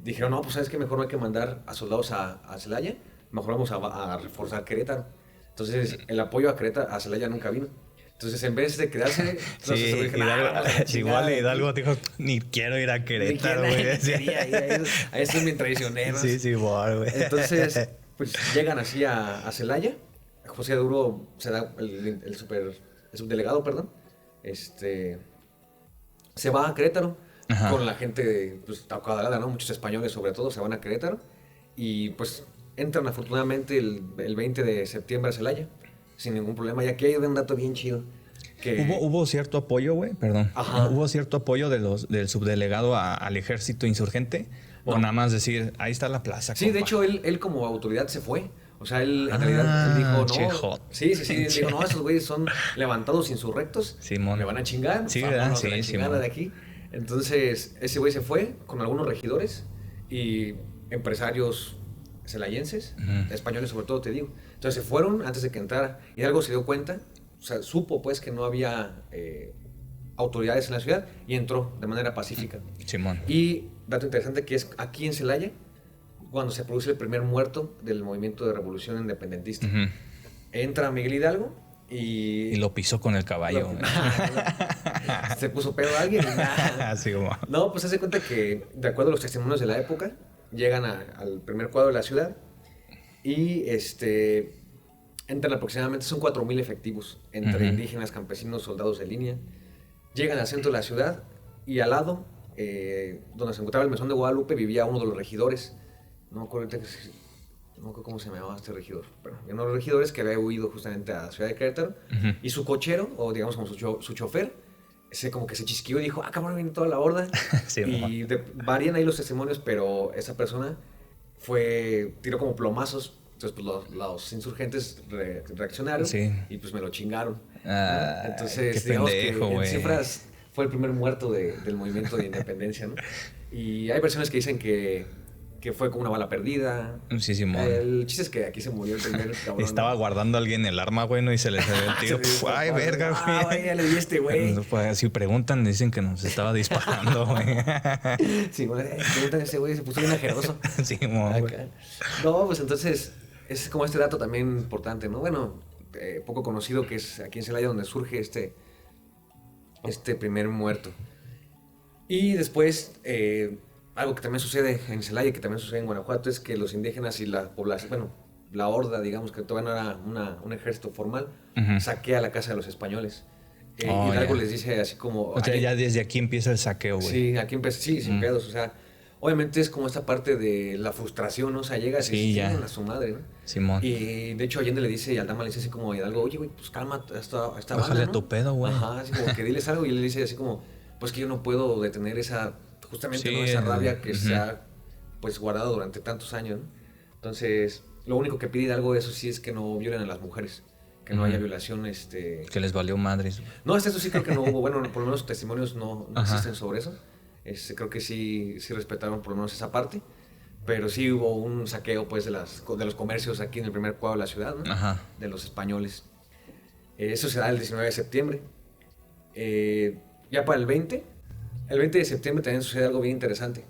dijeron, no, pues ¿sabes qué? Mejor no hay que mandar a soldados a Celaya, mejor vamos a reforzar Querétaro. Entonces, el apoyo a Celaya nunca vino. Entonces, en vez de quedarse...
Sí, igual Hidalgo dijo, ni quiero ir a Querétaro, güey.
Ahí estoy bien traicionero.
Sí, güey.
Entonces, pues llegan así a Celaya. José Duro se da el subdelegado, perdón. Se va a Querétaro con la gente pues, acaudalada, ¿no? Muchos españoles, sobre todo, se van a Querétaro. Y pues entran afortunadamente el 20 de septiembre a Celaya, sin ningún problema. Y aquí hay un dato bien chido. Que...
¿Hubo cierto apoyo, güey? Perdón.
Ajá.
¿Hubo cierto apoyo del subdelegado al ejército insurgente? ¿O nada más decir, ahí está la plaza?
Sí,
compa?
de hecho, él como autoridad se fue. O sea, él en realidad él dijo, no.
Chejot.
Sí. Él dijo, no, esos güeyes son levantados insurrectos.
Simón.
Me van a chingar.
Sí,
¿verdad?
sí,
la chingada
Simón.
de aquí. Entonces, ese güey se fue con algunos regidores y empresarios celayenses, españoles sobre todo, te digo. Entonces se fueron antes de que entrara. Hidalgo se dio cuenta, o sea, supo pues que no había autoridades en la ciudad y entró de manera pacífica.
Simón.
Y dato interesante que es aquí en Celaya, cuando se produce el primer muerto del movimiento de revolución independentista. Entra Miguel Hidalgo y
lo pisó con el caballo.
Se puso pedo a alguien.
Así como.
No, pues se hace cuenta que, de acuerdo a los testimonios de la época, llegan al primer cuadro de la ciudad y entran aproximadamente, son 4,000 efectivos, entre indígenas, campesinos, soldados de línea. Llegan al centro de la ciudad y al lado, donde se encontraba el mesón de Guadalupe, vivía uno de los regidores. No me acuerdo cómo se llamaba este regidor, pero uno de los regidores que había huido justamente a la ciudad de Querétaro, y su cochero, o digamos como su chofer, como que se chisqueó y dijo, cabrón, viene toda la horda.
Sí,
y varían ahí los testimonios, pero esa persona tiró como plomazos. Entonces, pues los insurgentes reaccionaron y pues me lo chingaron. Entonces, digamos
pendejo,
que en
wey.
cifras fue el primer muerto del movimiento de independencia, ¿no? Y hay versiones que dicen que fue como una bala perdida.
Sí, Simón.
El chiste es que aquí se murió el primer cabrón.
Estaba guardando a alguien el arma, güey, ¿no? Y se le salió el tiro. Ay, verga, güey.
Ya le di güey.
Pues, si preguntan, dicen que nos estaba disparando, güey.
Sí, güey, preguntan a ese güey, se puso bien ajeroso.
Simón, güey.
No, pues entonces, es como este dato también importante, ¿no? Bueno, poco conocido, que es aquí en Celaya donde surge este primer muerto. Y después... algo que también sucede en Celaya y que también sucede en Guanajuato es que los indígenas y la población, bueno, la horda, digamos, que todavía no era un ejército formal, saquea la casa de los españoles. Y algo les dice así como...
O sea, ya desde aquí empieza el saqueo, güey.
Sí, aquí empieza, sí, sin pedos, o sea, obviamente es como esta parte de la frustración, ¿no? O sea, llega así,
ya.
a su madre, ¿no?
Simón.
Y de hecho Allende le dice, y Aldama le dice así como a Hidalgo, oye, güey, pues calma esta
Bájale
banda, ¿no?
tu pedo, güey.
Ajá, así como que diles algo, y él le dice así como, pues que yo no puedo detener justamente ¿no? esa rabia que se ha pues guardado durante tantos años, ¿no? Entonces, lo único que pide Hidalgo, eso sí, es que no violen a las mujeres, que no haya violación,
Que les valió madres.
No, eso sí creo que no hubo, bueno, por lo menos testimonios no existen sobre eso. Creo que sí respetaron por lo menos esa parte, pero sí hubo un saqueo pues de los comercios aquí en el primer cuadro de la ciudad, ¿no? De los españoles. Eso se da el 19 de septiembre. Ya para el 20 de septiembre también sucede algo bien interesante.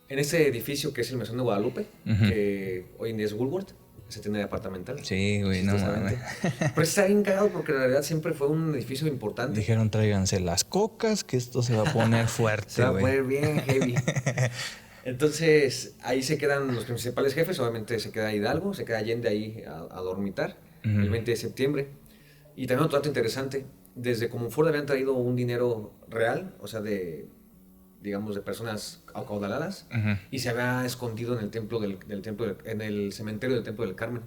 En ese edificio que es el Mesón de Guadalupe, que hoy en día es Woolworth, esa tienda departamental.
Sí, güey, no mames.
Pero está bien cagado porque en realidad siempre fue un edificio importante.
Dijeron, tráiganse las cocas, que esto se va a poner fuerte,
se va a poner bien heavy. Entonces, ahí se quedan los principales jefes. Obviamente se queda Hidalgo, se queda Allende ahí a dormitar el 20 de septiembre. Y también otro dato interesante. Desde Comunfort habían traído un dinero real, o sea, de digamos, de personas acaudaladas,
Ujú.
y se había escondido en el templo en el cementerio del Templo del Carmen.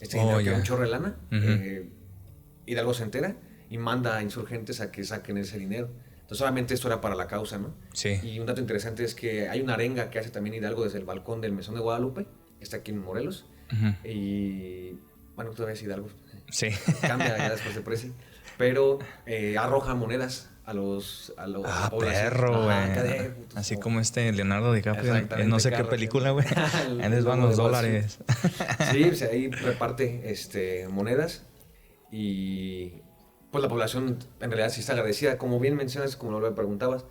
Este
Oh,
dinero que
ya.
era un chorro de lana,
Ujú.
Hidalgo se entera y manda a insurgentes a que saquen ese dinero. Entonces, obviamente, esto era para la causa, ¿no?
Sí.
Y un dato interesante es que hay una arenga que hace también Hidalgo desde el balcón del Mesón de Guadalupe, que está aquí en Morelos.
Ujú.
Y, bueno, todavía es Hidalgo.
Sí.
Cambia ya después de Presi. Pero arroja monedas a la
Ah,
población.
perro,
Ajá,
güey.
acá de-
Así como Leonardo DiCaprio
Exactamente,
en no sé qué
Carlos,
película, güey.
el
Ahí les van
lobo
los
de Wall
dólares.
Sí, pues ahí reparte monedas y pues la población en realidad sí está agradecida. Como bien mencionas, como lo preguntabas,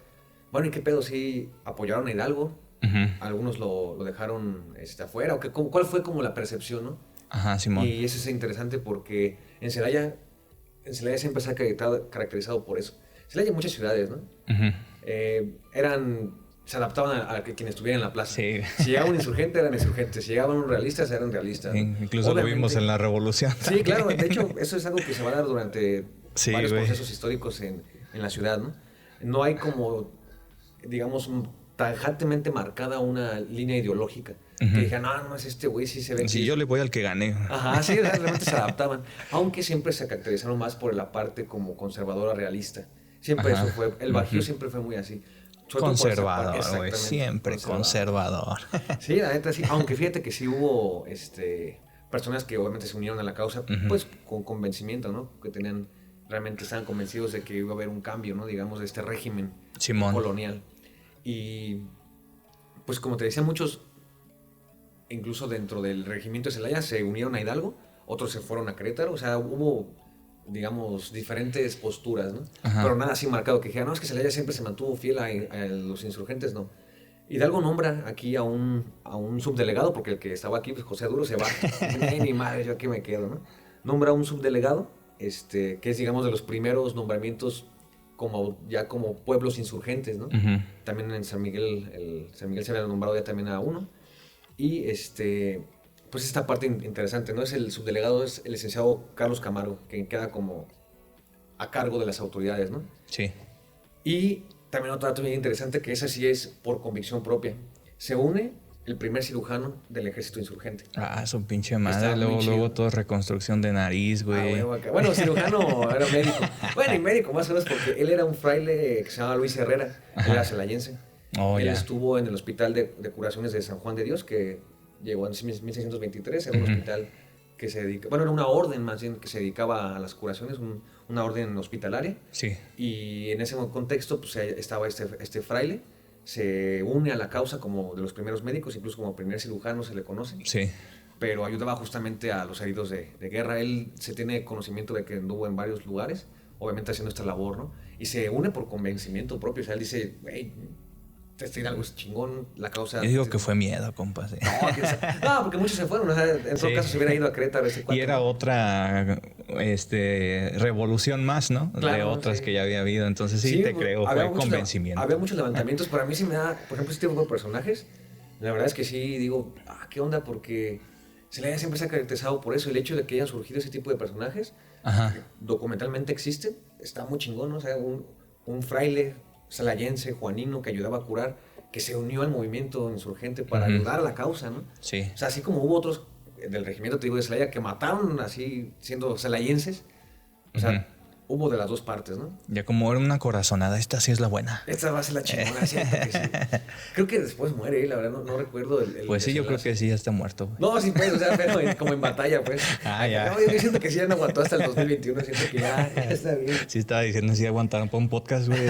bueno, ¿y qué pedo? ¿Sí apoyaron a Hidalgo?
Ujú.
Algunos lo dejaron afuera. ¿O qué, cuál fue como la percepción, no?
Ajá, Simón.
Y eso es interesante porque en Celaya siempre se ha caracterizado por eso. Celaya hay muchas ciudades, ¿no?
Ujú.
Se adaptaban a que quien estuviera en la plaza.
Sí.
Si llegaba un insurgente, eran insurgentes. Si llegaban un realistas, eran realistas.
Sí,
¿no?
incluso lo vimos en la Revolución.
Sí, claro. De hecho, eso es algo que se va a dar durante
Sí,
varios
güey.
procesos históricos en la ciudad, ¿no? No hay como, digamos, tajantemente marcada una línea ideológica.
Ujú.
Que digan, no, es este güey, sí se ve.
Si
que-
yo le voy al que gané.
Ajá, sí, realmente se adaptaban. Aunque siempre se caracterizaron más por la parte como conservadora realista. Siempre
Ajá.
eso fue. El Bajío
Ujú.
siempre fue muy así. Sobre todo por esa parte,
Conservador, güey.
exactamente,
Siempre conservador.
Sí, la neta sí. Aunque fíjate que sí hubo personas que obviamente se unieron a la causa,
Ujú.
pues con convencimiento, ¿no? Que realmente estaban convencidos de que iba a haber un cambio, ¿no? Digamos, de este régimen
Simón.
colonial. Y pues como te decía, muchos, incluso dentro del regimiento de Celaya, se unieron a Hidalgo, otros se fueron a Querétaro, o sea, hubo, digamos, diferentes posturas, ¿no?
Ajá.
Pero nada así marcado que dijera, no, es que Celaya siempre se mantuvo fiel a los insurgentes, no. Hidalgo nombra aquí a un subdelegado, porque el que estaba aquí, pues José Duro, se va. Dice, ni madre, yo aquí me quedo, ¿no? Nombra a un subdelegado, que es, digamos, de los primeros nombramientos como pueblos insurgentes, ¿no?
Ujú.
También en San Miguel, San Miguel se había nombrado ya también a uno. Y pues esta parte interesante, ¿no? El subdelegado es el licenciado Carlos Camargo, que queda como a cargo de las autoridades, ¿no?
Sí.
Y también otro dato bien interesante, que esa sí es por convicción propia. Se une el primer cirujano del ejército insurgente.
Ah, su pinche
Está
madre.
muy
Luego,
chido.
luego todo reconstrucción de nariz,
Ah,
güey.
huevo, acá. Bueno, cirujano era médico. Bueno, y médico más o menos porque él era un fraile que se llamaba Luis Herrera, él
Ajá.
era celayense.
Oh,
Él
ya.
estuvo en el Hospital de Curaciones de San Juan de Dios, que llegó en 1623, era un
Ujú.
hospital que se dedica, bueno, era una orden más bien que se dedicaba a las curaciones, una orden hospitalaria.
Sí.
Y en ese contexto pues, estaba este fraile, se une a la causa como de los primeros médicos, incluso como primer cirujano se le conoce,
Sí.
pero ayudaba justamente a los heridos de guerra. Él se tiene conocimiento de que anduvo en varios lugares, obviamente haciendo esta labor, ¿no? Y se une por convencimiento propio, o sea, él dice, güey, algo es chingón, la causa...
Yo digo que fue miedo, compa. Sí.
No, porque muchos se fueron, o sea, en todo
Sí.
caso se hubiera ido a Querétaro ese
Y
cuate,
era
¿no?
otra revolución más, ¿no? De
Claro,
otras
sí.
que ya había habido. Entonces sí, te creo,
había
fue
muchos
convencimiento.
había muchos levantamientos, pero a mí sí me da, por ejemplo, este tipo de personajes, la verdad es que sí digo, ¿qué onda? Porque Celaya siempre se ha caracterizado por eso, el hecho de que hayan surgido ese tipo de personajes,
Ajá.
documentalmente existen, está muy chingón, ¿no? O sea, un fraile celayense, juanino, que ayudaba a curar, que se unió al movimiento insurgente para
Ujú.
ayudar a la causa, ¿no?
Sí.
O sea, así como hubo otros del regimiento, te digo, de Celaya, que mataron así, siendo celayenses, o sea, hubo de las dos partes, ¿no?
Ya como era una corazonada, esta sí es la buena.
Esta va a ser la chingona, siento que sí. Creo que después muere, la verdad, no recuerdo el
Pues sí, yo creo
desenlace.
que sí, ya está muerto, güey.
No, sí, pues, o sea, pero como en batalla, pues.
Ah, ya.
No, yo siento que sí ya no aguantó hasta el 2021, siento que ya está bien.
Sí estaba diciendo si aguantaron para un podcast, güey.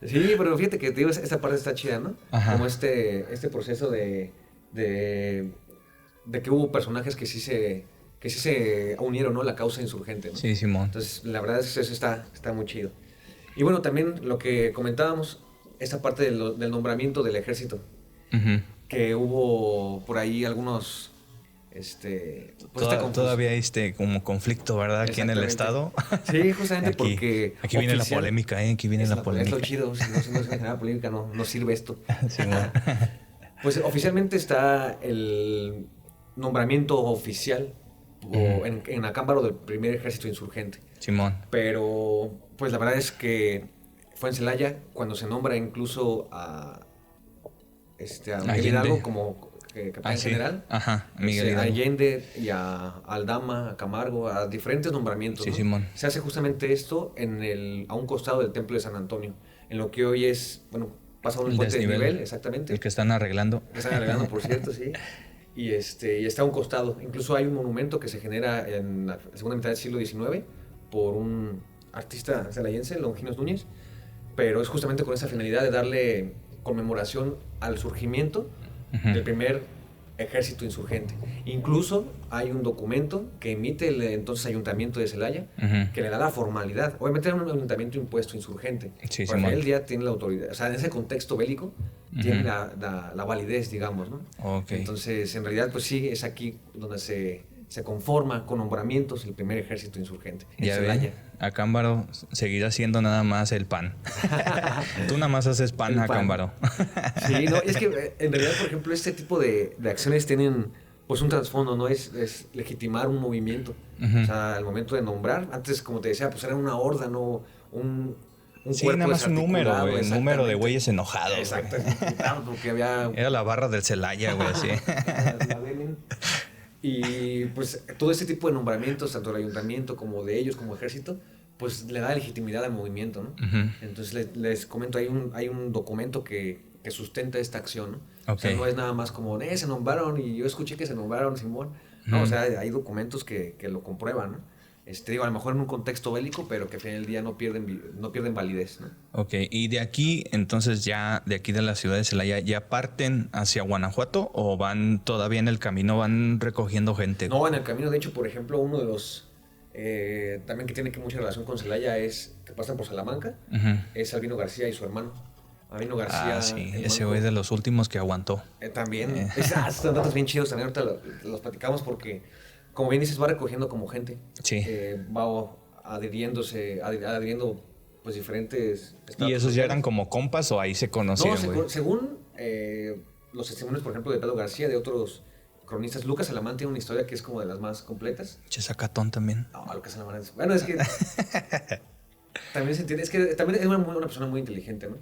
Sí, pero fíjate que te digo, esta parte está chida, ¿no?
Ajá.
Como este proceso de que hubo personajes que sí se unieron, ¿no? A la causa insurgente, ¿no?
Sí, Simón.
Entonces, la verdad es que eso está muy chido. Y bueno, también lo que comentábamos, esta parte del nombramiento del ejército,
Ujú.
que hubo por ahí algunos, pues
Todavía hay como conflicto, ¿verdad? Aquí en el estado.
Sí, justamente porque...
Aquí viene la
oficial-
polémica, ¿eh? Aquí viene la
Es
polémica.
lo chido, si no se genera polémica no sirve esto.
Simón.
Pues oficialmente está el nombramiento oficial en Acámbaro del primer ejército insurgente.
Simón.
Pero, pues la verdad es que fue en Celaya cuando se nombra incluso a Miguel
Allende.
Hidalgo como capitán
sí.
general.
Ajá, Miguel
A
Hidalgo.
Allende y a Aldama, a Camargo, a diferentes nombramientos.
Sí,
¿no?
Simón.
Se hace justamente esto a un costado del templo de San Antonio, en lo que hoy es, bueno, pasa un
El
puente de
desnivel.
nivel, exactamente.
El que están arreglando.
Que están arreglando, por cierto, sí. Y está a un costado. Incluso hay un monumento que se genera en la segunda mitad del siglo XIX por un artista celayense, Longinos Núñez, pero es justamente con esa finalidad de darle conmemoración al surgimiento del primer ejército insurgente. Incluso hay un documento que emite el entonces Ayuntamiento de Celaya que le da la formalidad. Obviamente era un ayuntamiento impuesto insurgente,
Sí,
pero al
Simón.
final del día tiene la autoridad. O sea, en ese contexto bélico tiene la validez, digamos, ¿no?
Ok.
Entonces, en realidad, pues sí, es aquí donde se conforma con nombramientos el primer ejército insurgente. En
Ya
Celaya.
ven, Acámbaro seguirá siendo nada más el pan. Tú nada más haces pan,
El pan.
Acámbaro.
Sí, no, es que en realidad, por ejemplo, este tipo de acciones tienen pues un trasfondo, ¿no? Es legitimar un movimiento. O sea, al momento de nombrar, antes, como te decía, pues era una horda, ¿no? Un
Sí,
cuerpo
nada más un número,
desarticulado,
güey. Un número de
exactamente.
güeyes enojados. güey.
Exacto, claro, porque había...
Era la barra del Celaya, güey, así.
Y pues todo este tipo de nombramientos, tanto del ayuntamiento como de ellos como ejército, pues le da legitimidad al movimiento, ¿no? Entonces les comento, hay un documento que sustenta esta acción, ¿no? O sea,
Ok.
no es nada más como, se nombraron y yo escuché que se nombraron, Simón. No, o sea, hay documentos que lo comprueban, ¿no? Digo, a lo mejor en un contexto bélico, pero que al final del día no pierden validez, ¿no?
Ok, y de aquí, entonces ya, de aquí de la ciudad de Celaya, ¿ya parten hacia Guanajuato o van todavía en el camino, van recogiendo gente?
No, en el camino, de hecho, por ejemplo, uno de los también que tiene mucha relación con Celaya es que pasan por Salamanca, es Albino García y su hermano. Albino García.
Ah, sí,
el
ese
manco,
güey de los últimos que aguantó.
también. Son datos bien chidos, también ahorita los platicamos porque, como bien dices, va recogiendo como gente.
Sí.
Va adhiriendo pues diferentes...
¿Y
estatus
esos ya
sociales.
eran como compas o ahí se
No,
conocían, güey?
según los testimonios, por ejemplo, de Pedro García, de otros cronistas, Lucas Alamán tiene una historia que es como de las más completas.
Che, Zacatón también.
No, Lucas Alamán es... Bueno, es que... también se entiende, es que también es una persona muy inteligente, ¿no?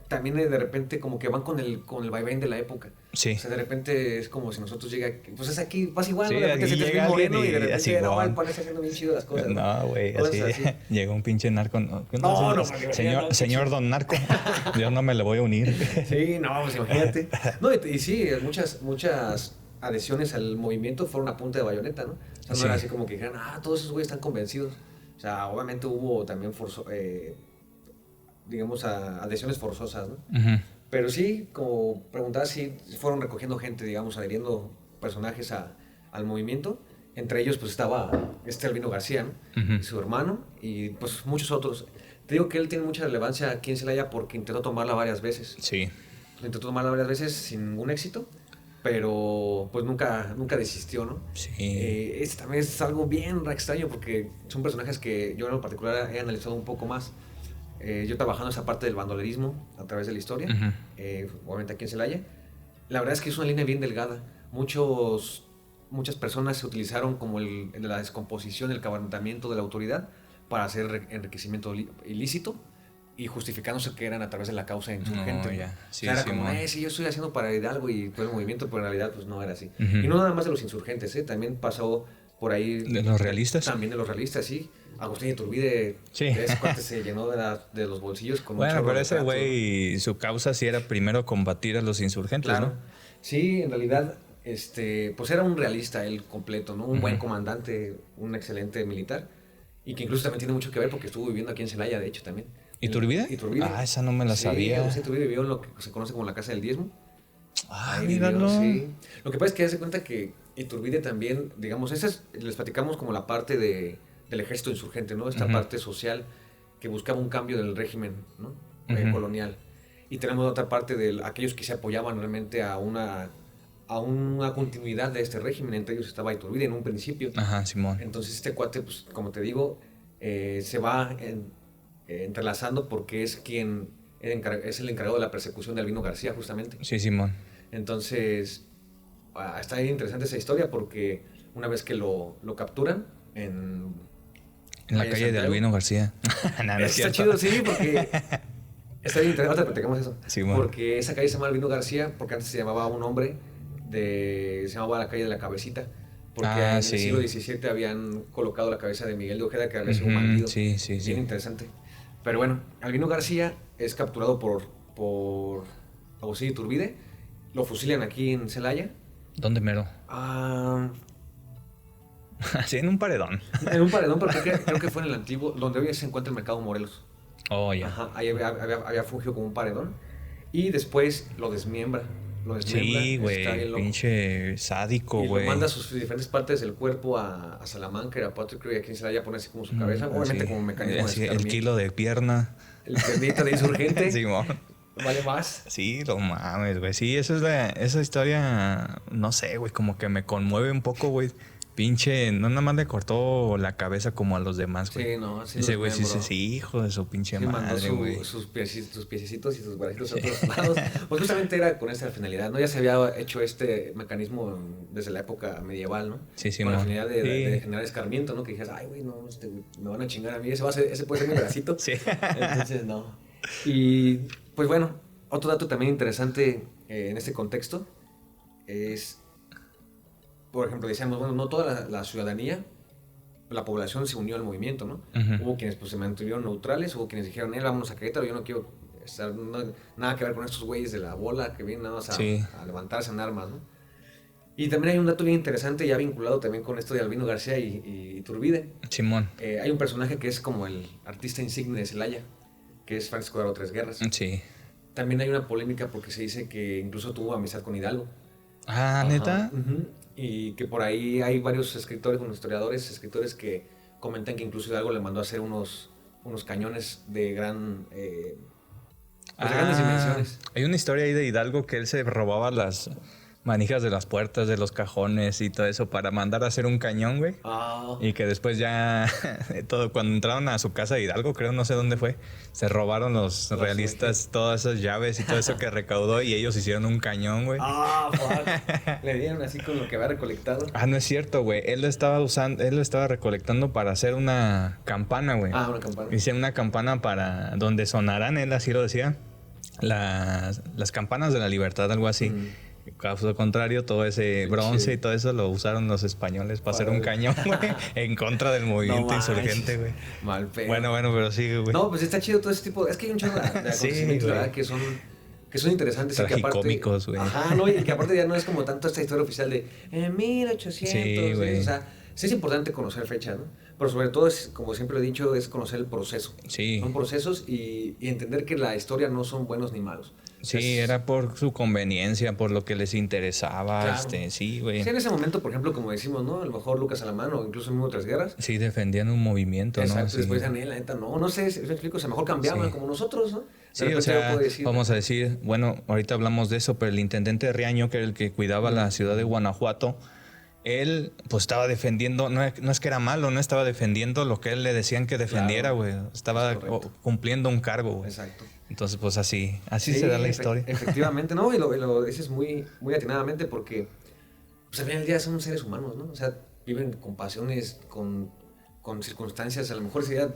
También de repente como que van con el vaivén de la época.
Sí.
O sea, de repente es como si nosotros pues es aquí, pasa igual,
Sí,
¿no? De repente
aquí
se te ve
llega alguien
moreno y de
y
repente
así,
no,
bon.
el pan está haciendo bien chido las cosas.
No, güey,
Cosas
así. Llegó un pinche narco. No,
porque
señor Don Narco, yo no me le voy a unir.
Sí, no, pues imagínate. No, y sí, muchas adhesiones al movimiento fueron a punta de bayoneta, ¿no? O sea, no
Sí.
era así como que dijeran, todos esos güeyes están convencidos. O sea, obviamente hubo también digamos, adhesiones forzosas, ¿no? Pero sí, como preguntabas, sí fueron recogiendo gente, digamos, adhiriendo personajes al movimiento. Entre ellos, pues estaba Albino García, ¿no? Y su hermano, y pues muchos otros. Te digo que él tiene mucha relevancia aquí en Celaya porque intentó tomarla varias veces.
Sí.
Intentó tomarla varias veces sin ningún éxito, pero pues nunca desistió, ¿no?
Sí.
También es algo bien extraño porque son personajes que yo en lo particular he analizado un poco más. Yo trabajando esa parte del bandolerismo a través de la historia, obviamente aquí en Celaya, la verdad es que es una línea bien delgada. Muchas personas se utilizaron como la descomposición, el quebrantamiento de la autoridad para hacer enriquecimiento ilícito y justificándose que eran a través de la causa insurgente.
No, ya. Sí,
o sea, era
Simón.
como, sí, yo estoy haciendo para algo y todo el movimiento, pero en realidad pues no era así. Y no nada más de los insurgentes, también pasó por ahí...
¿De los realistas?
También de los realistas, sí. Agustín Iturbide,
Sí.
ese cuate se llenó de los bolsillos con un
Bueno,
chorro
pero
de
ese
trato.
güey, su causa sí era primero combatir a los insurgentes,
Claro.
¿no?
Sí, en realidad, pues era un realista él completo, ¿no? Un buen comandante, un excelente militar. Y que incluso también tiene mucho que ver porque estuvo viviendo aquí en Celaya, de hecho, también.
¿Iturbide?
Iturbide.
Ah, esa no me la sabía.
Agustín Iturbide vivió en lo que se conoce como la Casa del Diezmo.
Ah,
Ahí
míralo.
vivió, sí. Lo que pasa es que hace cuenta que Iturbide también, digamos, les platicamos como la parte del ejército insurgente, ¿no? Esta parte social que buscaba un cambio del régimen, ¿no? Colonial. Y tenemos otra parte de aquellos que se apoyaban realmente a una continuidad de este régimen. Entre ellos estaba Iturbide en un principio.
Ajá, Simón.
Entonces este cuate, pues, como te digo, se va entrelazando porque es es el encargado de la persecución de Albino García, justamente.
Sí, Simón.
Entonces, está bien interesante esa historia porque una vez que lo capturan
En la
ahí
calle de
Santiago.
Albino García. No, no es
Está
cierto.
chido, sí, porque está bien interesante, ahorita platicamos eso.
Sí, bueno.
Porque esa calle se llama Albino García, porque antes se llamaba un hombre, se llamaba la calle de la Cabecita. Porque
Ah,
en el
sí.
siglo XVII habían colocado la cabeza de Miguel de Ojeda, que había sido un
Ujú,
bandido.
sí, sí,
Bien
sí.
interesante. Pero bueno, Albino García es capturado por Agustín Iturbide, lo fusilan aquí en Celaya.
¿Dónde mero?
Ah,
Así en un paredón.
en un paredón, pero creo que fue en el antiguo, donde hoy se encuentra el Mercado Morelos.
Oh, ya.
Ajá, ahí había fungido como un paredón. Y después lo desmiembra.
Sí,
está
güey.
bien loco.
Pinche sádico,
Y
güey.
lo manda a sus diferentes partes del cuerpo a Salamanca, a Patrick Crew, y aquí en Celaya pone así como su cabeza, obviamente
Sí.
como un mecanismo de
Así, el
escarmiento.
kilo de pierna.
El piernita de insurgente.
Simón.
Vale más.
Sí, no mames, güey. Sí, esa historia, no sé, güey, como que me conmueve un poco, güey. Pinche, no nada más le cortó la cabeza como a los demás, güey.
Sí, no, sí.
Ese
lo
güey sí,
desmembró.
sí, hijo de su pinche
Sí, mandó
madre, güey.
sus piececitos y sus bracitos a otros lados. Pues justamente era con esa finalidad, ¿no? Ya se había hecho este mecanismo desde la época medieval, ¿no?
Sí, sí,
con la
mon.
finalidad
Sí.
de generar escarmiento, ¿no? Que dijeras, ay, güey, no, me van a chingar a mí, ese puede ser mi bracito.
Sí.
Entonces, no. Y, pues bueno, otro dato también interesante en este contexto es, por ejemplo, decíamos, bueno, no toda la ciudadanía, la población se unió al movimiento, ¿no?
Ujú.
Hubo quienes pues se mantuvieron neutrales, hubo quienes dijeron, vámonos a Querétaro, yo no quiero estar nada que ver con estos güeyes de la bola que vienen nada más
Sí.
a levantarse en armas, ¿no? Y también hay un dato bien interesante, ya vinculado también con esto de Albino García y Iturbide.
Simón.
Hay un personaje que es como el artista insigne de Celaya, que es Francisco Dardo Tres Guerras.
Sí.
También hay una polémica porque se dice que incluso tuvo amistad con Hidalgo.
Ah,
Ajá,
¿neta?
ujú. Y que por ahí hay varios escritores, unos historiadores, escritores que comentan que incluso Hidalgo le mandó a hacer unos cañones de grandes dimensiones.
Hay una historia ahí de Hidalgo que él se robaba las manijas de las puertas, de los cajones y todo eso para mandar a hacer un cañón, güey.
Ah,
Y que después ya, todo, cuando entraron a su casa de Hidalgo, creo, no sé dónde fue, se robaron los realistas todas esas llaves y todo eso que recaudó y ellos hicieron un cañón, güey.
fuck. Le dieron así con lo que había recolectado.
Ah, no es cierto, güey. Él lo estaba recolectando para hacer una campana, güey.
Ah, una campana.
Hicieron una campana para donde sonarán, él así lo decía, las campanas de la libertad, algo así. Caso contrario, todo ese bronce
chido.
y todo eso lo usaron los españoles para hacer un cañón, güey, en contra del movimiento
manches.
insurgente, güey.
Mal pedo.
Bueno, pero sigue, güey.
No, pues está chido todo ese tipo. Es que hay un chorro de
Sí,
acontecimientos,
güey.
¿verdad? Que son interesantes. Y que aparte,
Tragicómicos, güey.
Ajá, no, y que aparte ya no es como tanto esta historia oficial de 1800.
Sí, güey.
O sea, sí es importante conocer fechas, ¿no? Pero sobre todo, es, como siempre he dicho, es conocer el proceso.
Sí.
Son procesos y entender que la historia no son buenos ni malos.
Sí,
Es-
era por su conveniencia, por lo que les interesaba,
Claro.
sí, güey.
Sí, en ese momento, por ejemplo, como decimos, ¿no? A lo mejor Lucas Alamán o incluso el mismo Tres Guerras.
Sí, defendían un movimiento, ¿no?
Exacto,
Sí.
después decían, la neta, no sé, si me explico, o sea, mejor cambiaban
Sí.
como nosotros, ¿no? De
Sí, o
repente
sea,
yo puedo decir,
vamos a decir, bueno, ahorita hablamos de eso, pero el intendente Riaño, que era el que cuidaba la ciudad de Guanajuato, él pues estaba defendiendo, no es que era malo, no estaba defendiendo lo que él le decían que defendiera,
Claro,
güey. Estaba
es correcto.
cumpliendo un cargo, güey.
Exacto.
Entonces, pues así
Sí,
se da la historia.
Efectivamente, ¿no? Y lo dices muy, muy atinadamente porque pues, al final del día son seres humanos, ¿no? O sea, viven con pasiones, con circunstancias, a lo mejor sería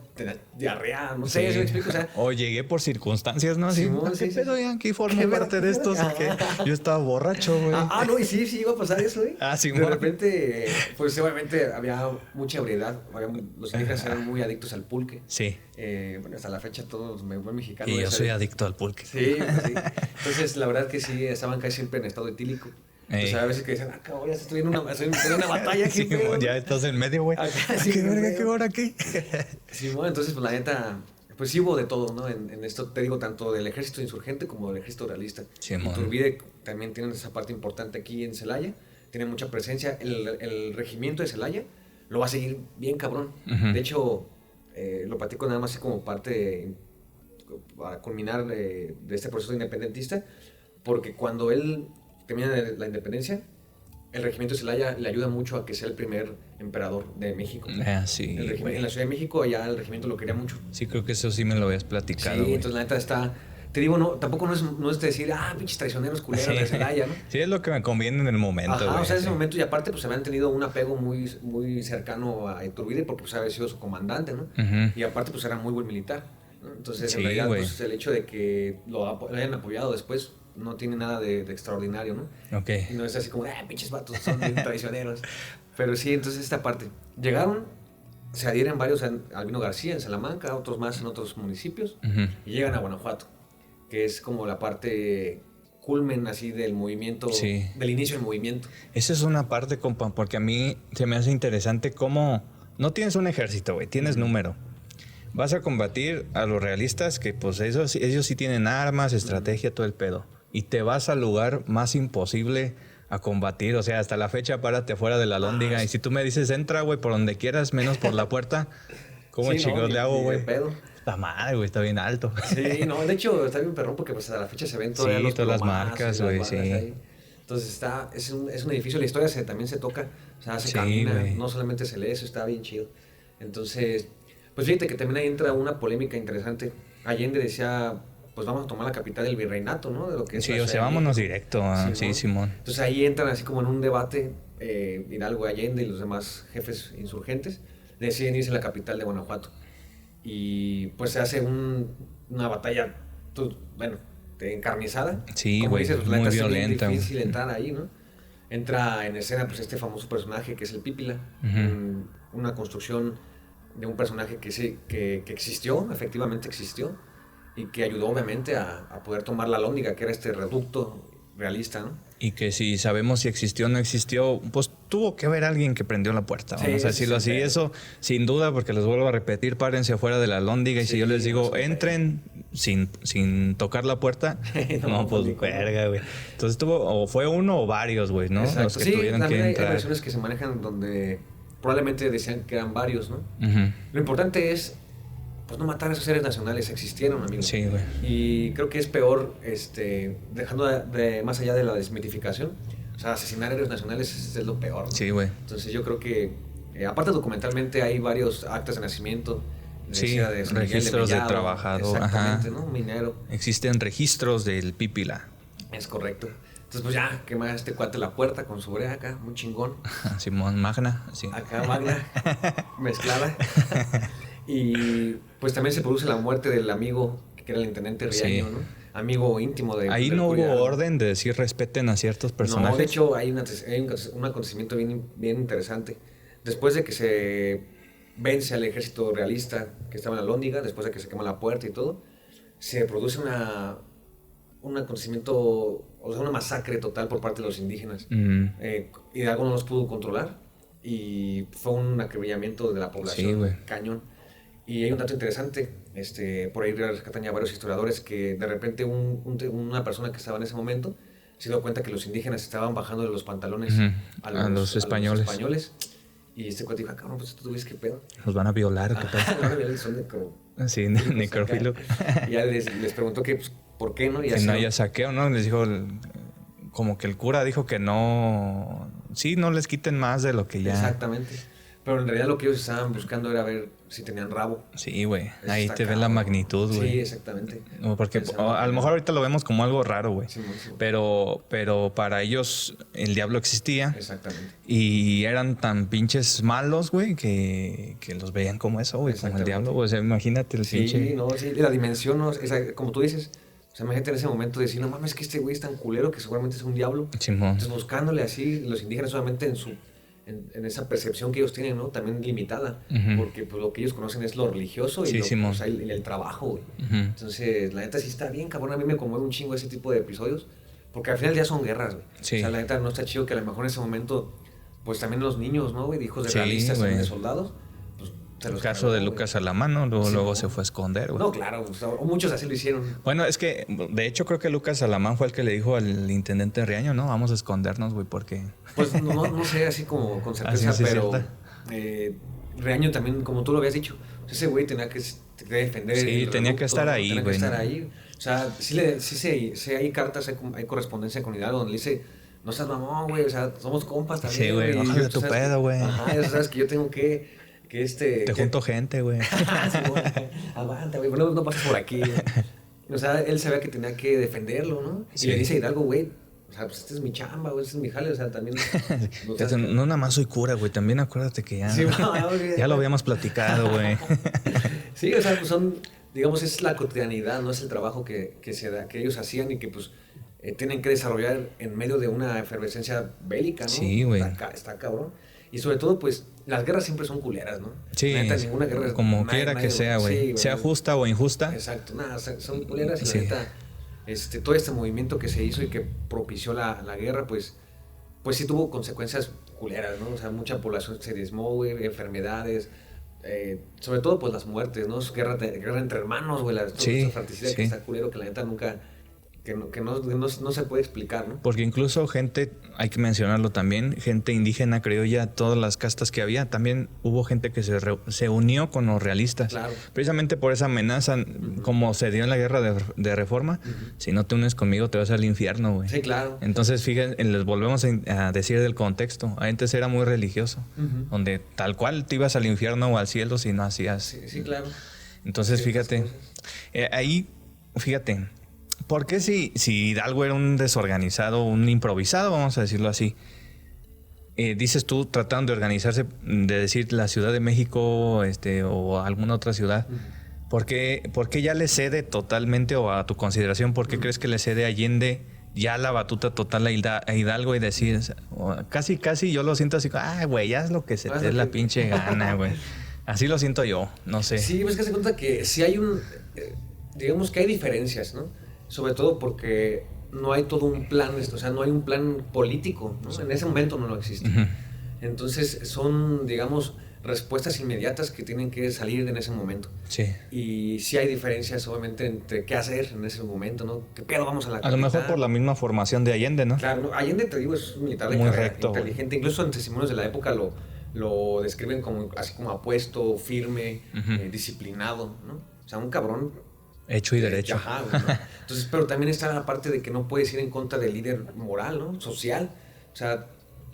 diarrea, no sé,
Sí.
¿sí me explico? O sea,
O llegué por circunstancias, ¿no? Así,
Simón,
¿qué
sí,
pedo
sí.
ya? ¿Qué formo
¿Qué
parte
pedo?
de estos? Que yo estaba borracho, güey.
no, y sí, iba a pasar eso, ¿eh?
Ah,
De
Simón.
repente, pues obviamente había mucha ebriedad, los indígenas eran muy adictos al pulque.
Sí.
Bueno, hasta la fecha todos me buen mexicano.
Y yo
ya
soy
sabes.
adicto al pulque.
Sí, pues sí. Entonces, la verdad que sí, estaban casi siempre en estado etílico. Entonces,
Ey.
a veces que dicen, cabrón, ya estoy en una batalla aquí.
Sí, ya estás en medio, güey.
Acá, sí,
¿Qué verga,
güey.
qué hora aquí?
Sí, bueno, entonces, pues la neta, pues sí hubo de todo, ¿no? En esto te digo, tanto del ejército insurgente como del ejército realista.
Sí,
y
mon.
Iturbide también tiene esa parte importante aquí en Celaya, tiene mucha presencia. El regimiento de Celaya lo va a seguir bien cabrón.
Ujú.
De hecho, lo platico nada más así como parte para culminar de este proceso independentista, porque cuando él termina la independencia, el regimiento de Celaya le ayuda mucho a que sea el primer emperador de México.
Ah, sí,
En
güey.
la Ciudad de México, allá el regimiento lo quería mucho.
Sí, creo que eso sí me lo habías
Sí,
platicado, güey.
entonces la neta está te digo, no, tampoco no es decir, pinches traicioneros culeros de Celaya, ¿no?
Sí, es lo que me conviene en el momento,
Ajá,
güey.
o sea, en ese momento, y aparte, pues, se habían tenido un apego muy, muy cercano a Iturbide, porque, pues, había sido su comandante, ¿no?
Ujú.
Y aparte, pues, era muy buen militar, ¿no? Entonces,
Sí,
en realidad,
güey.
pues, el hecho de que lo hayan apoyado después no tiene nada de extraordinario, ¿no?
Ok.
Y no es así como, pinches vatos, son bien traicioneros. Pero sí, entonces esta parte. Llegaron, se adhieren varios a Albino García en Salamanca, otros más en otros municipios,
Ujú.
y llegan a Guanajuato, que es como la parte culmen así del movimiento,
Sí.
del inicio del movimiento.
Esa es una parte, compa, porque a mí se me hace interesante cómo no tienes un ejército, güey, tienes número. Vas a combatir a los realistas que pues ellos sí tienen armas, estrategia, todo el pedo. Y te vas al lugar más imposible a combatir. O sea, hasta la fecha párate afuera de la lóndiga. Y si tú me dices, entra, güey, por donde quieras, menos por la puerta, ¿cómo
Sí,
chicos
ni-
le hago,
ni de
güey?
pedo.
La madre, güey, está bien alto.
Sí, no, de hecho está bien perrón porque pues a la fecha se ven todavía
Sí,
los
todas las
plomazos y
marcas,
las
güey,
barras
sí.
ahí. Entonces es un edificio, la historia también se toca, o sea, se
Sí,
camina,
güey.
no solamente se lee, eso está bien chido. Entonces, pues fíjate que también ahí entra una polémica interesante. Allende decía, pues vamos a tomar la capital del virreinato, ¿no? De lo que es
Sí,
la
o
Ciudad
sea,
de
vámonos
México.
directo. Sí,
¿no?
Simón.
Entonces ahí entran así como en un debate, Hidalgo, Allende y los demás jefes insurgentes deciden irse a la capital de Guanajuato. Y pues se hace una batalla, bueno, encarnizada.
Sí,
Como
güey,
dices, pues, la
muy
neta, es bien
violenta, güey.
difícil entrar ahí, ¿no? Entra en escena pues este famoso personaje que es el Pípila,
Ujú.
una construcción de un personaje que existió, efectivamente existió, y que ayudó obviamente a poder tomar la Lóndiga, que era este reducto realista, ¿no?
Y que si sabemos si existió o no existió, pues tuvo que haber alguien que prendió la puerta.
Sí,
Vamos a
ese
decirlo
es el
así.
pedo.
Eso, sin duda, porque les vuelvo a repetir, párense afuera de la lóndiga. Y
Sí,
si yo les
no
digo,
es un pedo.
entren sin tocar la puerta, no, pues
ni cómo.
verga, güey. Entonces tuvo, o fue uno o varios, güey, ¿no?
Exacto.
Los que
Sí,
tuvieron
también
que
hay
entrar.
versiones que se manejan donde probablemente decían que eran varios, ¿no?
Ujú.
Lo importante es, pues, no matar a esos seres nacionales, existieron, amigos.
Sí, güey.
Y creo que es peor, dejando más allá de la desmitificación, o sea, asesinar héroes nacionales es lo peor, ¿no?
Sí, güey.
Entonces yo creo que, aparte documentalmente hay varios actas de nacimiento,
Sí,
decía de San Miguel
registros de
Mellado,
trabajador,
exactamente,
ajá.
¿no? Minero,
Existen registros del Pípila.
es correcto. Entonces pues ya, quema este cuate la puerta con su brea acá, muy chingón.
Simón Magna. Sí.
Acá magna, mezclada. Y pues también se produce la muerte del amigo, que era el intendente Riaño,
Sí.
¿no? Amigo íntimo de...
Ahí
del
no hubo
Curial.
orden de decir respeten a ciertos personajes.
No, de hecho hay un acontecimiento bien interesante. Después de que se vence al ejército realista que estaba en la Lóndiga, después de que se quema la puerta y todo, se produce un acontecimiento, o sea, una masacre total por parte de los indígenas. Hidalgo no los pudo controlar y fue un acribillamiento de la población,
Sí, güey.
cañón. Y hay un dato interesante, por ahí rescatan ya varios historiadores, que de repente una persona que estaba en ese momento se dio cuenta que los indígenas estaban bajando de los pantalones
Ujú. A los españoles.
Y este cuate dijo, cabrón, pues tú ves qué pedo.
Los van a violar. ¿qué tal?
Son
Sí, necrofilo.
Y ya les preguntó que, pues, ¿por qué no? Y
Que
así,
no haya saqueo, ¿no? Les dijo, como que el cura dijo que no, sí, no les quiten más de lo que ya.
Exactamente. Pero en realidad lo que ellos estaban buscando era ver si tenían rabo.
Sí, güey.
Eso
Ahí
está
te ven la
cabrón.
magnitud, güey.
Sí, exactamente.
No, porque
Pensando
a lo
que-
mejor ahorita lo vemos como algo raro, güey.
Sí, sí.
Pero para ellos el diablo existía.
Exactamente.
Y eran tan pinches malos, güey, que los veían como eso, güey, como el
Exactamente.
diablo. O sea, imagínate el
Sí,
pinche.
no, sí, la dimensión, ¿no? Como tú dices, o sea, imagínate en ese momento decir, no mames, que este güey es tan culero que seguramente es un diablo.
Simón.
Entonces buscándole así, los indígenas solamente en esa percepción que ellos tienen, ¿no? También limitada,
Ujú.
porque pues, lo que ellos conocen es lo religioso y
Sí,
lo,
Simón.
o sea, el trabajo, güey.
Ujú.
Entonces, la neta sí está bien, cabrón, a mí me conmueve un chingo ese tipo de episodios, porque al final ya son guerras, güey.
Sí.
O sea, la neta no está chido que a lo mejor en ese momento, pues también los niños, ¿no, güey? Hijos de
Sí,
realistas,
güey.
de soldados, pues se
El
los
caso
cargó,
de
güey.
Lucas Alamán, ¿no? Luego,
Sí,
luego
¿no?
se fue a esconder, güey.
No, claro, o sea, muchos así lo hicieron.
Bueno, es que, de hecho, creo que Lucas Alamán fue el que le dijo al intendente Riaño, ¿no? Vamos a escondernos, güey, porque...
Pues no sé, así como con certeza,
Ciencia
pero
cierta.
Reaño también, como tú lo habías dicho, ese güey tenía que defender.
Sí,
el
tenía que
reducto,
estar ahí,
tenía que
güey,
estar
¿no?
ahí. O sea, sí hay cartas, hay correspondencia con Hidalgo donde le dice, no seas mamón, güey, o sea, somos compas también.
Sí, güey,
y
bájale
tú
tu
sabes
pedo,
que-
güey.
Ajá, eso sabes que yo tengo que
Te junto gente, güey.
Sí, güey, aguanta, güey, no pases por aquí. O sea, él sabía que tenía que defenderlo, ¿no?
Sí.
Y le dice a Hidalgo, güey, o sea, pues esta es mi chamba, güey, este es mi jale, o sea, también... o sea,
No nada más soy cura, güey. También acuérdate que ya,
Sí, no,
ya lo habíamos platicado, güey.
sí, o sea, pues son, digamos, es la cotidianidad, no es el trabajo que se da, que ellos hacían y que pues tienen que desarrollar en medio de una efervescencia bélica, ¿no?
Sí, güey.
Está cabrón. Y sobre todo, pues, las guerras siempre son culeras, ¿no?
Sí,
Neta, ninguna guerra es...
como quiera que sea, güey. Sea justa o injusta.
Exacto, nada, son culeras y
Sí.
la neta, todo este movimiento que se hizo y que propició la guerra, pues sí tuvo consecuencias culeras, ¿no? O sea, mucha población se diezmó, güey, enfermedades, sobre todo, pues, las muertes, ¿no? Guerra entre hermanos, güey,
Sí,
esta fratricidia
sí.
que está culero, que la neta nunca... Que no se puede explicar, ¿no?
Porque incluso gente, hay que mencionarlo también, gente indígena, criolla, todas las castas que había, también hubo gente que se unió con los realistas.
Claro.
Precisamente por esa amenaza, como se dio en la guerra de reforma, si no te unes conmigo te vas al infierno, güey.
Sí, claro.
Entonces, fíjense, les volvemos a decir del contexto. Antes era muy religioso, donde tal cual te ibas al infierno o al cielo si no hacías.
Sí, claro.
Entonces, fíjate, ahí, fíjate, ¿por qué si Hidalgo era un desorganizado, un improvisado, vamos a decirlo así? Dices tú, tratando de organizarse, de decir la Ciudad de México o alguna otra ciudad, ¿por qué ya le cede totalmente, o a tu consideración, por qué crees que le cede Allende ya la batuta total a Hidalgo y decir, casi yo lo siento así, güey, ya es lo que se te dé la pinche gana, güey? Así lo siento yo, no sé.
Sí, pues que se cuenta que sí hay digamos que hay diferencias, ¿no? Sobre todo porque no hay todo un plan, o sea, no hay un plan político, ¿no? En ese momento no lo existe. Entonces son, digamos, respuestas inmediatas que tienen que salir en ese momento.
Sí.
Y sí hay diferencias, obviamente, entre qué hacer en ese momento, ¿no? ¿Qué pedo vamos a la
A lo mejor por la misma formación de Allende, ¿no?
Claro, ¿no? Allende, te digo, es un militar de
Muy
carrera,
recto,
inteligente. Incluso en testimonios de la época lo describen como así como apuesto, firme, disciplinado, ¿no? O sea, un cabrón
hecho y derecho.
Ajá, ¿no? Entonces, pero también está la parte de que no puedes ir en contra del líder moral, ¿no? Social. O sea,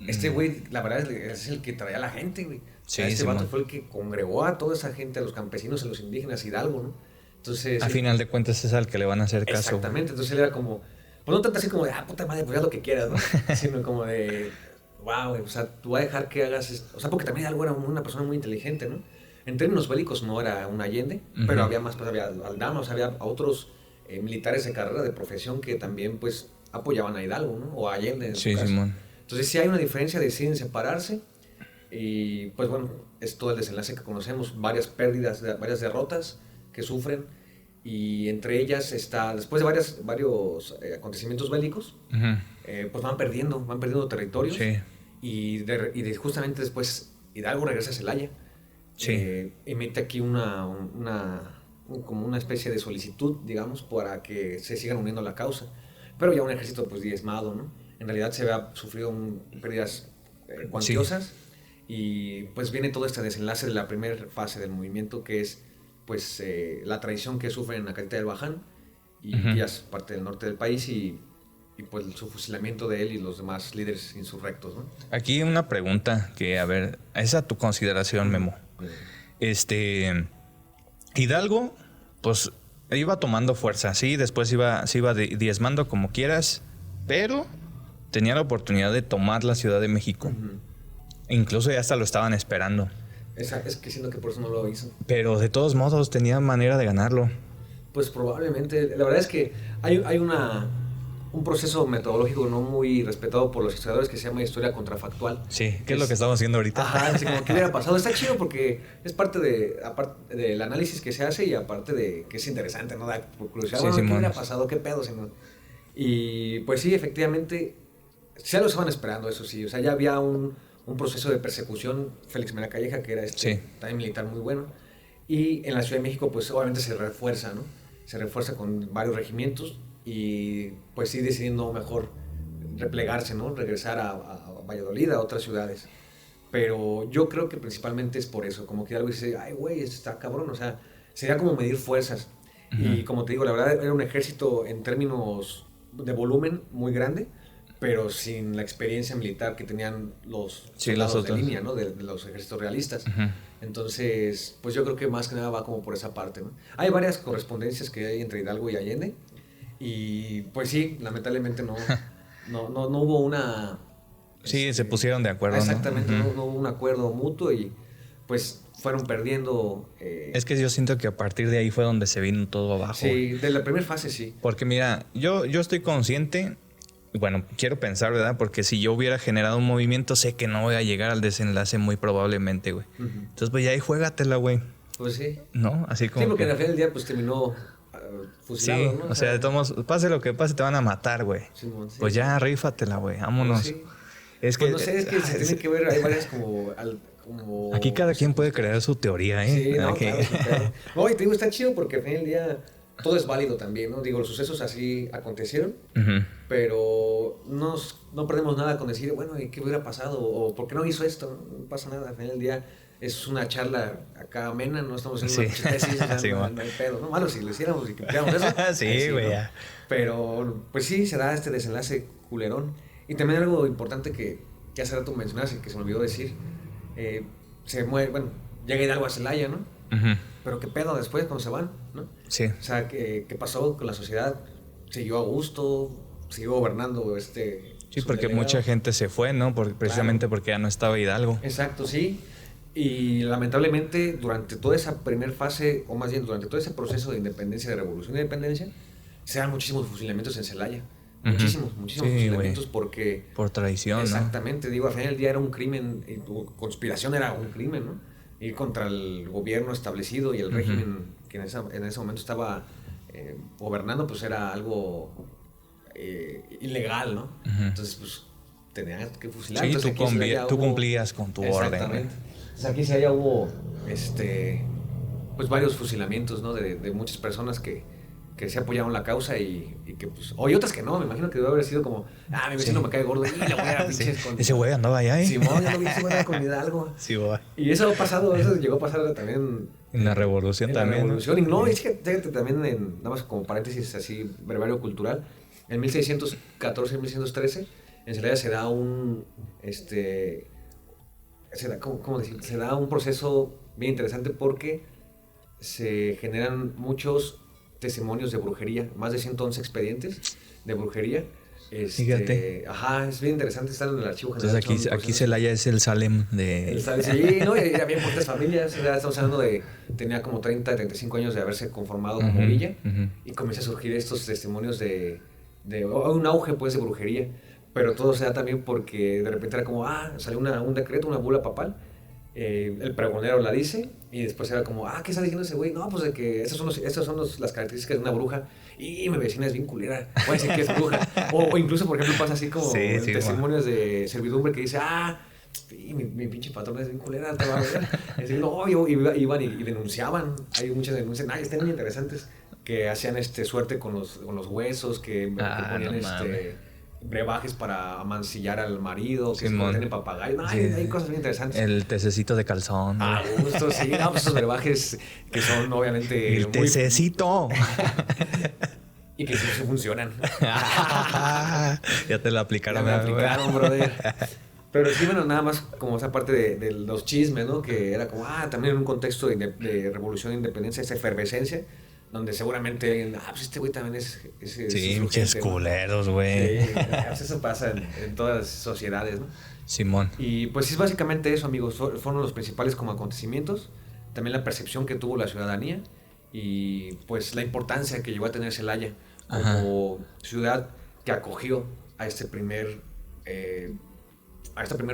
este güey, la verdad, es el que traía a la gente, güey.
Sí,
o sea, este vato
man.
fue el que congregó a toda esa gente, a los campesinos, a los indígenas, Hidalgo, ¿no? Entonces...
A final de cuentas es al que le van a hacer caso.
Exactamente. Entonces él era como... Pues no tanto así como de, puta madre, pues haz lo que quieras, ¿no? Sino como de... Wow, güey, o sea, tú vas a dejar que hagas esto. O sea, porque también Hidalgo era una persona muy inteligente, ¿no? En términos bélicos no era un Allende, pero había más, pues había Aldama, había otros militares de carrera, de profesión, que también, pues, apoyaban a Hidalgo, ¿no? O a Allende, en su caso.
Simón.
Entonces sí hay una diferencia, deciden separarse y, pues bueno, es todo el desenlace que conocemos, varias pérdidas, varias derrotas que sufren, y entre ellas está, después de varios acontecimientos bélicos, pues van perdiendo territorios.
Sí.
Y justamente después Hidalgo regresa a Celaya.
Sí.
Emite aquí como una especie de solicitud, digamos, para que se sigan uniendo a la causa. Pero ya un ejército pues diezmado, ¿no? En realidad se había sufrido pérdidas cuantiosas, y pues viene todo este desenlace de la primera fase del movimiento, que es pues la traición que sufren en Acatita del Baján, y que ya es parte del norte del país, y pues su fusilamiento de él y los demás líderes insurrectos, ¿no?
Aquí una pregunta que, a ver, es a tu consideración, Memo. Hidalgo, pues iba tomando fuerza, sí, después se iba diezmando como quieras, pero tenía la oportunidad de tomar la Ciudad de México. Incluso ya hasta lo estaban esperando.
Es que siento que por eso no lo hizo.
Pero de todos modos tenía manera de ganarlo.
Pues probablemente. La verdad es que hay un proceso metodológico no muy respetado por los historiadores que se llama historia contrafactual.
Sí, ¿qué es lo que estamos haciendo ahorita?
Ajá, así como que hubiera pasado. Está chido porque es parte del análisis que se hace, y aparte de que es interesante, ¿no? Da por curiosidad,
Sí,
¿qué
Simón.
hubiera pasado? ¿Qué pedo? Y pues sí, efectivamente, ya lo estaban esperando, eso sí. O sea, ya había un proceso de persecución. Félix Mera Calleja, que era
Sí.
también militar muy bueno. Y en la Ciudad de México, pues obviamente se refuerza, ¿no? Se refuerza con varios regimientos, y pues sí decidiendo mejor replegarse, ¿no? Regresar a Valladolid, a otras ciudades. Pero yo creo que principalmente es por eso, como que algo dice, ay, güey, está cabrón, o sea, sería como medir fuerzas. Y como te digo, la verdad era un ejército en términos de volumen muy grande, pero sin la experiencia militar que tenían los
Sí,
soldados
los
de
otros.
línea, ¿no? De los ejércitos realistas.
Ujú.
Entonces, pues yo creo que más que nada va como por esa parte, ¿no? Hay varias correspondencias que hay entre Hidalgo y Allende, y pues sí, lamentablemente no hubo una...
Sí, se pusieron de acuerdo, ¿no?
Exactamente,
Ujú.
no hubo un acuerdo mutuo y pues fueron perdiendo...
Es que yo siento que a partir de ahí fue donde se vino todo abajo. güey.
sí, de la primera fase sí.
Porque mira, yo estoy consciente, bueno, quiero pensar, ¿verdad? Porque si yo hubiera generado un movimiento, sé que no voy a llegar al desenlace muy probablemente, güey.
Ujú.
Entonces, pues ya ahí juégatela, güey.
Pues sí.
¿No? Así como
Sí, porque
que-
al final del día pues terminó fusilado,
Sí,
¿no?
o sea, de todos modos, pase lo que pase, te van a matar, güey.
Simón, sí.
Pues ya, rífatela, güey. Vámonos.
Pues sí.
Es
Pues
que...
no sé, es que se tiene que ver, hay varias como...
Aquí cada quien puede crear su teoría, ¿eh?
Sí, no,
Aquí-
claro, sí, claro. No, y te digo, está chido porque al final del día todo es válido también, ¿no? Digo, los sucesos así acontecieron,
Ujú.
pero no perdemos nada con decir, bueno, ¿y qué hubiera pasado? O ¿por qué no hizo esto? No pasa nada, al final del día es una charla acá amena, no estamos en una
Sí.
tesis, o sea,
Sí,
no,
man.
no hay pedo, ¿no? Malo si lo hiciéramos y que cumpliéramos eso.
Sí,
ahí
güey,
¿no?
ya.
Pero, pues sí, se da este desenlace culerón. Y también algo importante que hace rato mencionaste y que se me olvidó decir, se muere, bueno, llega Hidalgo a Celaya, ¿no?
Ujú.
Pero qué pedo después cuando se van, ¿no?
Sí.
O sea, ¿qué pasó con la sociedad? ¿Siguió a gusto? ¿Siguió gobernando
Sí,
su
porque
delegado?
mucha gente se fue, ¿no? Precisamente porque ya no estaba Hidalgo.
Exacto, sí. Y lamentablemente durante toda esa primera fase, o más bien durante todo ese proceso de independencia, de revolución de independencia, se dan muchísimos fusilamientos en Celaya.
Ujú.
Muchísimos
Sí,
fusilamientos
güey.
porque...
Por traición, ¿no?
Exactamente, digo, al final del día era un crimen, y conspiración era un crimen, ¿no? Ir contra el gobierno establecido y el
Ujú.
régimen que en ese momento estaba gobernando, pues era algo ilegal, ¿no?
Ujú.
Entonces, pues, tenías que fusilar.
Sí,
Entonces,
tú,
aquí en Celaya
tú
hubo-
cumplías con tu orden. güey.
Exactamente. Entonces, aquí en Celaya hubo, pues, varios fusilamientos, ¿no? De muchas personas que se apoyaron la causa y que, pues, o y otras que no, me imagino que debe haber sido como, mi vecino
Sí.
me cae gordo y le voy a
Sí.
pinches con...
Ese güey andaba allá, ¿eh?
Simón, ya lo vi, ese güey con Hidalgo.
Sí, güey.
Y eso ha pasado, eso llegó a pasar también
En la revolución
en
también.
la
¿no?
revolución. Y no, es que fíjate, también, nada más como paréntesis así, brevario cultural, en 1614 y 1613, en Celaya se da ¿cómo decir? Se da un proceso bien interesante porque se generan muchos testimonios de brujería, más de 111 expedientes de brujería.
Fíjate.
Ajá, es bien interesante estar en el archivo general.
Entonces
son
aquí
procesos-
Celaya es el Salem de...
Sí, no, y había muchas familias, o sea, estamos hablando tenía como 30, 35 años de haberse conformado como
Ujú,
villa,
ujú.
y comienza a surgir estos testimonios o un auge pues de brujería, pero todo se da también porque de repente era como, salió un decreto, una bula papal, el pregonero la dice, y después era como, ¿qué está diciendo ese güey? No, pues de que esas son las características de una bruja, y mi vecina es bien culera, puede decir que es bruja, o incluso, por ejemplo, pasa así como
Sí, sí,
testimonios de servidumbre que dice, sí, mi pinche patrón es bien culera, te va a ver. Es decir, no, iban y denunciaban. Hay muchas denuncias, están muy interesantes, que hacían suerte con los huesos, que ponían
no mames.
brebajes para amancillar al marido, que se
Simón.
convertían en papagayo.
Sí.
Hay cosas bien interesantes.
El tececito de calzón.
A
güey.
gusto, sí. No, pues esos brebajes que son obviamente
El tececito.
y que sí funcionan.
Ya te lo aplicaron.
Ya me
güey.
aplicaron, brother. Pero sí, bueno, nada más como esa parte de los chismes, ¿no? Que era como, también en un contexto de revolución e independencia, esa efervescencia, donde seguramente alguien, pues este güey también es
Sí,
insurgente,
pinches
¿no?
culeros, güey.
Sí, pues eso pasa en todas las sociedades, ¿no?
Simón.
Y pues es básicamente eso, amigos. Fueron los principales como acontecimientos. También la percepción que tuvo la ciudadanía y pues la importancia que llegó a tener Celaya como ciudad que acogió a esta primer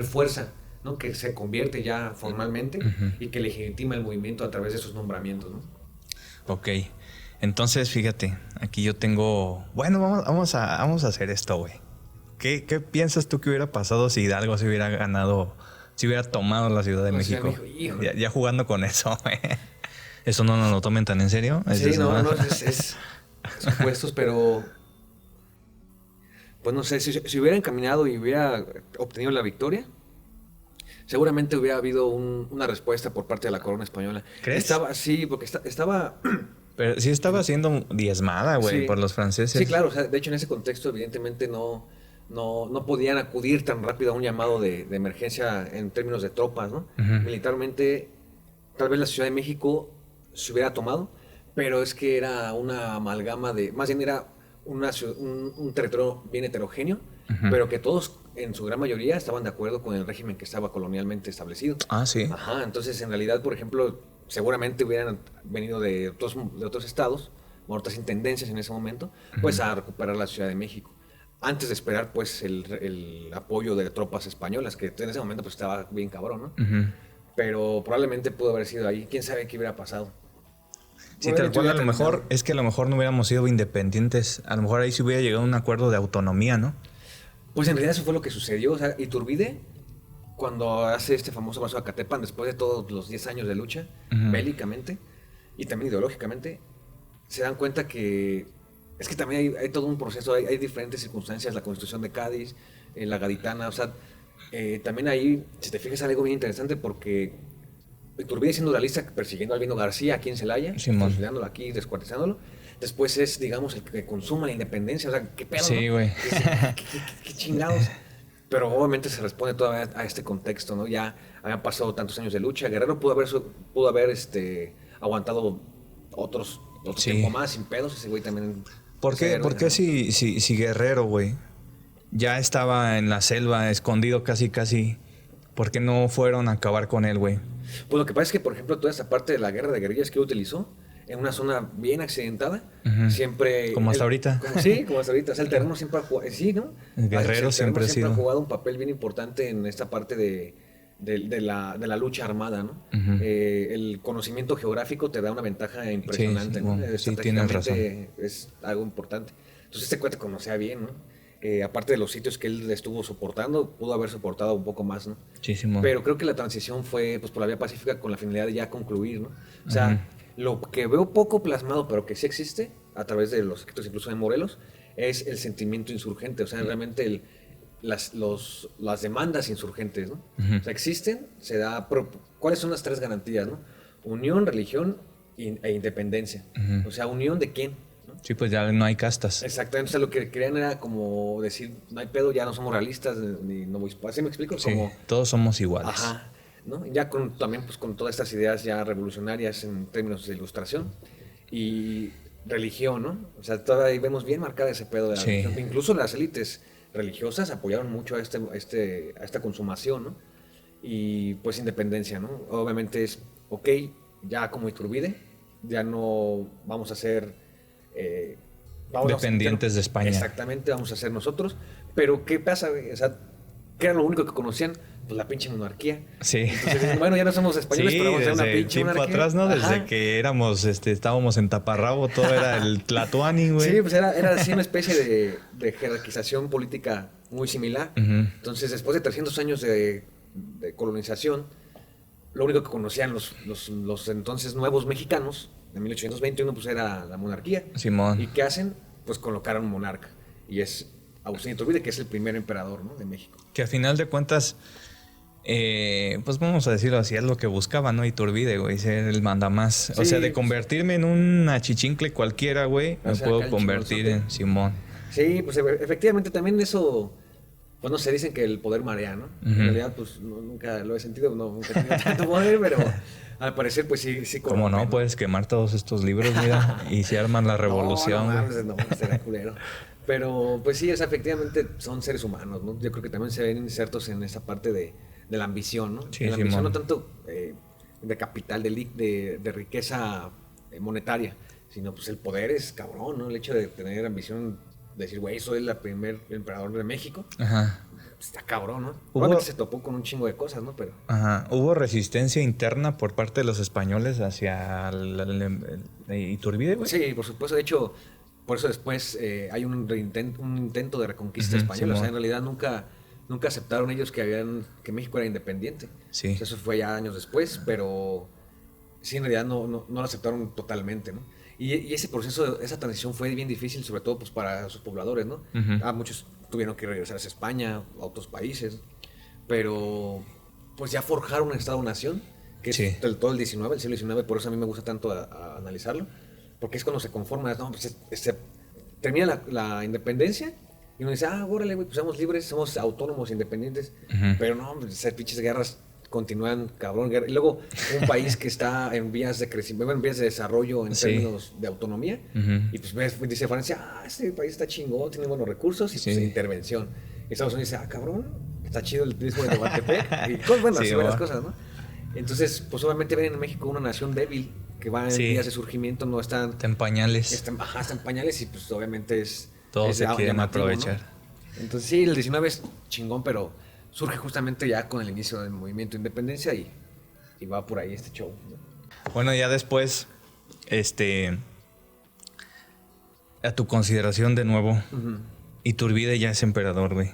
fuerza, ¿no? Que se convierte ya formalmente y que legitima el movimiento a través de esos nombramientos, ¿no?
Ok. Entonces, fíjate, aquí yo tengo... Bueno, vamos a hacer esto, güey. ¿Qué piensas tú que hubiera pasado si Hidalgo se hubiera ganado, si hubiera tomado la Ciudad de
La Ciudad de
México?
México, híjole.
Ya jugando con eso, güey. ¿Eso no lo tomen tan en serio?
Sí, no, es supuestos, pero pues no sé, si hubiera encaminado y hubiera obtenido la victoria, seguramente hubiera habido una respuesta por parte de la corona española.
¿Crees?
Sí, porque estaba...
Pero sí estaba siendo diezmada, güey,
Sí.
por los franceses.
Sí, claro, o sea, de hecho en ese contexto evidentemente no no podían acudir tan rápido a un llamado de emergencia en términos de tropas, ¿no? Militarmente, tal vez la Ciudad de México se hubiera tomado, pero es que era una amalgama más bien era un territorio bien heterogéneo, pero que todos, en su gran mayoría, estaban de acuerdo con el régimen que estaba colonialmente establecido.
Ah, sí.
Ajá, entonces en realidad, por ejemplo, seguramente hubieran venido de otros estados, o otras intendencias en ese momento, pues a recuperar la Ciudad de México. Antes de esperar, pues, el apoyo de tropas españolas, que en ese momento pues estaba bien cabrón, ¿no? Pero probablemente pudo haber sido ahí. ¿Quién sabe qué hubiera pasado?
Sí, tal cual, a lo mejor es que a lo mejor no hubiéramos sido independientes. A lo mejor ahí se hubiera llegado a un acuerdo de autonomía, ¿no?
Pues en realidad eso fue lo que sucedió. O sea, Iturbide, cuando hace este famoso paso a Catepan, después de todos los 10 años de lucha, bélicamente y también ideológicamente, se dan cuenta que es que también hay todo un proceso, hay diferentes circunstancias, la Constitución de Cádiz, la Gaditana, o sea, también ahí, si te fijas, algo bien interesante porque Iturbide siendo realista, persiguiendo a Albino García aquí en Celaya, considerándolo aquí, descuartizándolo. Después es, digamos, el que consuma la independencia. O sea, qué pedo,
sí,
¿no?
güey.
¿Qué chingados? Pero obviamente se responde todavía a este contexto, ¿no? Ya habían pasado tantos años de lucha. Guerrero pudo haber aguantado otro tiempo más sin pedos. Ese güey también...
¿Por qué si Guerrero, güey, ya estaba en la selva, escondido casi, por qué no fueron a acabar con él, güey?
Pues lo que pasa es que, por ejemplo, toda esa parte de la guerra de guerrillas que él utilizó, en una zona bien accidentada, siempre...
Como hasta ahorita.
Como hasta ahorita. O sea, el terreno siempre ha jugado... Sí, ¿no?
El guerrero siempre ha
jugado un papel bien importante en esta parte de la lucha armada, ¿no? El conocimiento geográfico te da una ventaja impresionante,
sí,
¿no?
Sí, tienes razón.
Es algo importante. Entonces este cuate conocía bien, ¿no? Aparte de los sitios que él estuvo soportando, pudo haber soportado un poco más, ¿no?
Muchísimo.
Pero creo que la transición fue pues por la vía pacífica con la finalidad de ya concluir, ¿no? O sea, lo que veo poco plasmado, pero que sí existe, a través de los escritos incluso de Morelos, es el sentimiento insurgente. O sea, realmente las demandas insurgentes, ¿no? O sea, existen, se da... ¿Cuáles son las tres garantías, no? Unión, religión e independencia. O sea, ¿unión de quién? ¿No?
Sí, pues ya no hay castas.
Exactamente, o sea, lo que querían era como decir, no hay pedo, ya no somos realistas, ni no voy... ¿Así me explico?
Sí,
como,
todos somos iguales.
Ajá, ¿no? Ya también pues con todas estas ideas ya revolucionarias en términos de ilustración y religión, ¿no? O sea, todavía vemos bien marcada ese pedo de la religión. Incluso las élites religiosas apoyaron mucho a esta consumación, ¿no? Y pues independencia, ¿no? Obviamente es, ok, ya como Iturbide, ya no vamos a ser...
dependientes de España.
Exactamente, vamos a ser nosotros. Pero ¿qué pasa, güey? O sea, ¿qué era lo único que conocían? Pues la pinche monarquía.
Sí.
Entonces dicen, bueno, ya no somos españoles, pero vamos a ser una pinche
tiempo
monarquía.
atrás, ¿no? Desde que estábamos en Taparrabo, todo era el Tlatoani, güey.
Sí, pues era así una especie de jerarquización política muy similar. Entonces, después de 300 años de colonización, lo único que conocían los entonces nuevos mexicanos, de 1821, pues era la monarquía.
Simón.
¿Y qué hacen? Pues colocar a un monarca. Y es Agustín Iturbide, que es el primer emperador, ¿no? De México.
Que a final de cuentas, pues vamos a decirlo así, es lo que buscaba, ¿no? Iturbide, güey, ser el mandamás.
Sí,
o sea, de convertirme en un achichincle cualquiera, güey, me puedo convertir en Simón.
Sí, pues efectivamente también eso, pues no sé, dicen que el poder marea, ¿no? En realidad, pues nunca lo he sentido, nunca he tenido tanto poder, pero al parecer, pues sí.
¿Cómo no? Puedes quemar todos estos libros, mira, y se arman la revolución, güey.
No, será culero. Pero, pues sí, o sea, efectivamente son seres humanos, ¿no? Yo creo que también se ven insertos en esa parte de la ambición, ¿no?
Sí,
la ambición
Simón.
no tanto de capital, de riqueza monetaria, sino pues el poder es cabrón, ¿no? El hecho de tener ambición, de decir, güey, soy el primer emperador de México,
Ajá.
está cabrón, ¿no? Probablemente se topó con un chingo de cosas, ¿no? Pero...
Ajá. ¿Hubo resistencia interna por parte de los españoles hacia Iturbide, güey?
Sí, por supuesto. De hecho, por eso después hay un intento de reconquista española. O sea, en realidad nunca aceptaron ellos que México era independiente.
Sí.
O sea, eso fue ya años después, pero sí, en realidad no lo aceptaron totalmente, ¿no? Y ese proceso, esa transición fue bien difícil, sobre todo pues para sus pobladores, ¿no? Muchos tuvieron que regresar a España, a otros países, pero pues ya forjaron un Estado-nación, que es todo el siglo XIX, por eso a mí me gusta tanto a analizarlo, porque es cuando se conforma, ¿no? Pues termina la independencia y Y uno dice, órale, güey, pues somos libres, somos autónomos, independientes. Pero no, esas pinches guerras continúan, cabrón. Y luego un país que está en vías de crecimiento, en vías de desarrollo en términos de autonomía. Y pues dice Francia, este país está chingón, tiene buenos recursos y pues intervención. Y Estados Unidos dice, cabrón, está chido el turismo de Tehuantepec. Y bueno, así varias cosas, ¿no? Entonces, pues obviamente ven en México una nación débil que va en vías de surgimiento, no están...
Está en pañales.
Está en pañales y pues obviamente es...
Todos se quieren aprovechar.
¿No? Entonces sí, el 19 es chingón, pero surge justamente ya con el inicio del movimiento de independencia y va por ahí este show, ¿no?
Bueno, ya después, a tu consideración de nuevo, Iturbide ya es emperador, güey.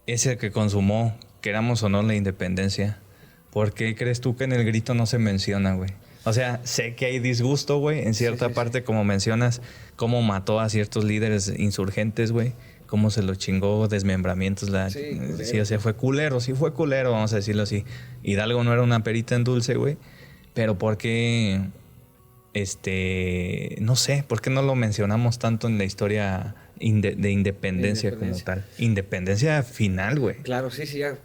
Es el que consumó, queramos o no, la independencia. ¿Por qué crees tú que en el grito no se menciona, güey? O sea, sé que hay disgusto, güey, en cierta parte, como mencionas, cómo mató a ciertos líderes insurgentes, güey. Cómo se lo chingó, desmembramientos. Sí, o sea, fue culero, vamos a decirlo así. Hidalgo no era una perita en dulce, güey. Pero ¿por qué, no sé, por qué no lo mencionamos tanto en la historia de independencia como tal? Independencia final, güey.
Claro, sí, ya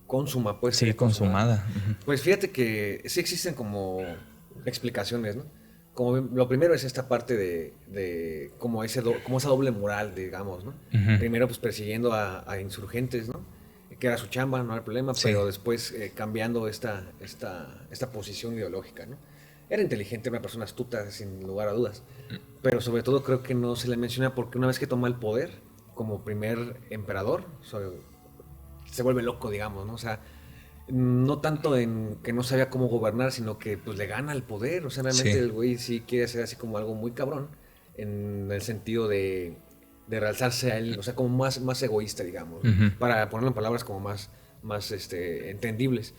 consuma, pues.
Sí, consumada.
Pues fíjate que sí existen como explicaciones, ¿no? Como lo primero es esta parte de como esa doble moral, digamos, ¿no? Primero pues persiguiendo a insurgentes, ¿no? Que era su chamba, no hay problema, pero después cambiando esta posición ideológica, ¿no? Era inteligente, una persona astuta, sin lugar a dudas, pero sobre todo creo que no se le menciona porque una vez que toma el poder como primer emperador, se vuelve loco, digamos, ¿no? O sea, no tanto en que no sabía cómo gobernar, sino que pues le gana el poder. O sea, realmente el güey sí quiere hacer así como algo muy cabrón, en el sentido de realzarse a él, o sea, como más egoísta, digamos, para ponerlo en palabras como más entendibles.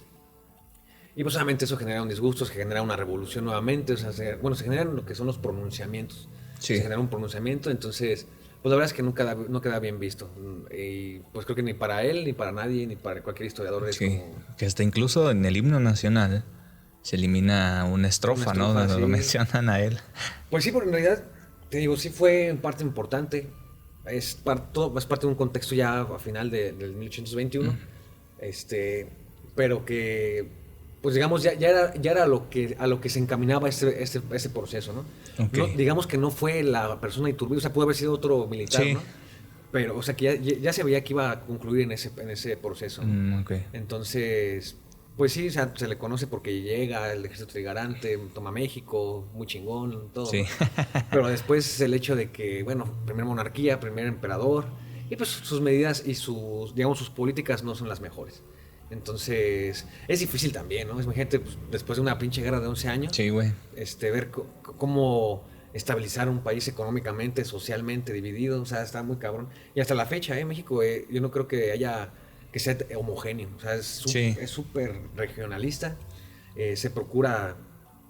Y pues obviamente eso genera un disgusto, se genera una revolución nuevamente, o sea, se generan lo que son los pronunciamientos. Se genera un pronunciamiento, entonces... Pues la verdad es que no queda bien visto. Y pues creo que ni para él, ni para nadie, ni para cualquier historiador es como...
Que hasta incluso en el himno nacional se elimina una estrofa, ¿no? Donde lo mencionan a él.
Pues sí, porque en realidad, te digo, sí fue en parte importante. Es parte de un contexto ya a final del 1821. Pero que... Pues digamos, ya era a lo que se encaminaba ese proceso, ¿no? No, digamos que no fue la persona Iturbide, o sea, pudo haber sido otro militar, ¿no? Pero, o sea, que ya se veía que iba a concluir en ese proceso, ¿no? Entonces, pues sí, o sea, se le conoce porque llega el ejército trigarante, toma México, muy chingón, todo. Sí. Pero después el hecho de que, bueno, primer monarquía, primer emperador, y pues sus medidas y sus políticas no son las mejores. Entonces, es difícil también, ¿no? Imagínate, pues, después de una pinche guerra de 11 años, ver cómo estabilizar un país económicamente, socialmente dividido, o sea, está muy cabrón. Y hasta la fecha, México, yo no creo que sea homogéneo, o sea, es súper regionalista, se procura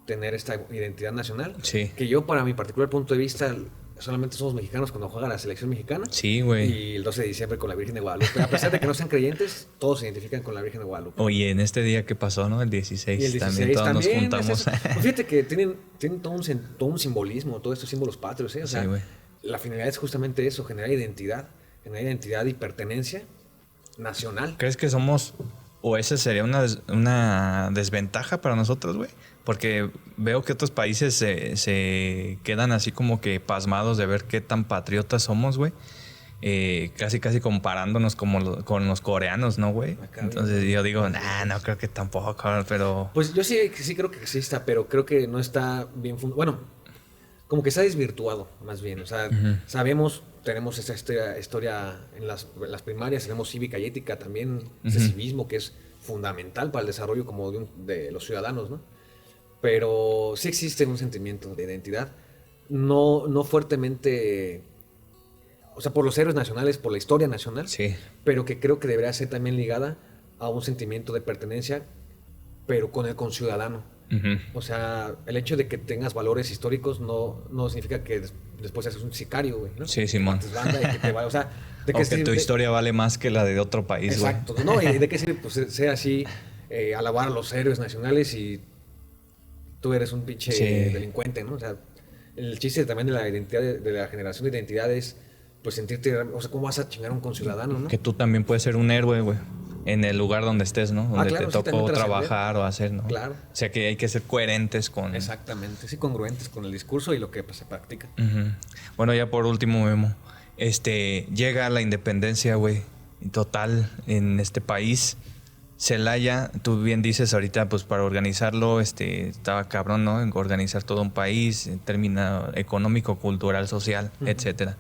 tener esta identidad nacional, que yo, para mi particular punto de vista, solamente somos mexicanos cuando juega la selección mexicana. Sí, güey. Y el 12 de diciembre con la Virgen de Guadalupe. A pesar de que no sean creyentes, todos se identifican con la Virgen de Guadalupe.
Oye, en este día que pasó, ¿no? El 16, y el 16 también todos nos juntamos.
Pues fíjate que tienen todo un simbolismo, todos estos símbolos patrios, ¿eh? O sea, la finalidad es justamente eso, generar identidad y pertenencia nacional.
¿Crees que somos, o esa sería una desventaja para nosotros, güey? Porque veo que otros países se quedan así como que pasmados de ver qué tan patriotas somos, güey. Casi comparándonos con los coreanos, ¿no, güey? Entonces yo digo, no creo que tampoco, pero...
Pues yo sí creo que exista, pero creo que no está bien... Bueno, como que está desvirtuado, más bien. O sea, sabemos, tenemos esa historia en las primarias, tenemos cívica y ética también, ese civismo que es fundamental para el desarrollo como de los ciudadanos, ¿no? Pero sí existe un sentimiento de identidad, no fuertemente, o sea, por los héroes nacionales, por la historia nacional, pero que creo que debería ser también ligada a un sentimiento de pertenencia, pero con el conciudadano. O sea, el hecho de que tengas valores históricos no significa que después seas un sicario, güey, ¿no?
Sí, Simón.
O sea,
de que tu historia vale más que la de otro país, güey.
Exacto. No, y de qué sirve pues, ser así, alabar a los héroes nacionales y tú eres un pinche delincuente, ¿no? O sea, el chiste también de la identidad, de la generación de identidades, pues sentirte, o sea, ¿cómo vas a chingar a un conciudadano, no?
Que tú también puedes ser un héroe, güey. En el lugar donde estés, ¿no? Donde
claro,
te
sí,
tocó
también
trabajar o hacer, ¿no?
Claro.
O sea que hay que ser coherentes con...
Exactamente, sí, congruentes con el discurso y lo que pues, se practica.
Ujú. Bueno, ya por último, Memo. Llega la independencia, güey, total en este país. Celaya, tú bien dices ahorita, pues para organizarlo, estaba cabrón, ¿no? En organizar todo un país, en términos económico, cultural, social, etcétera.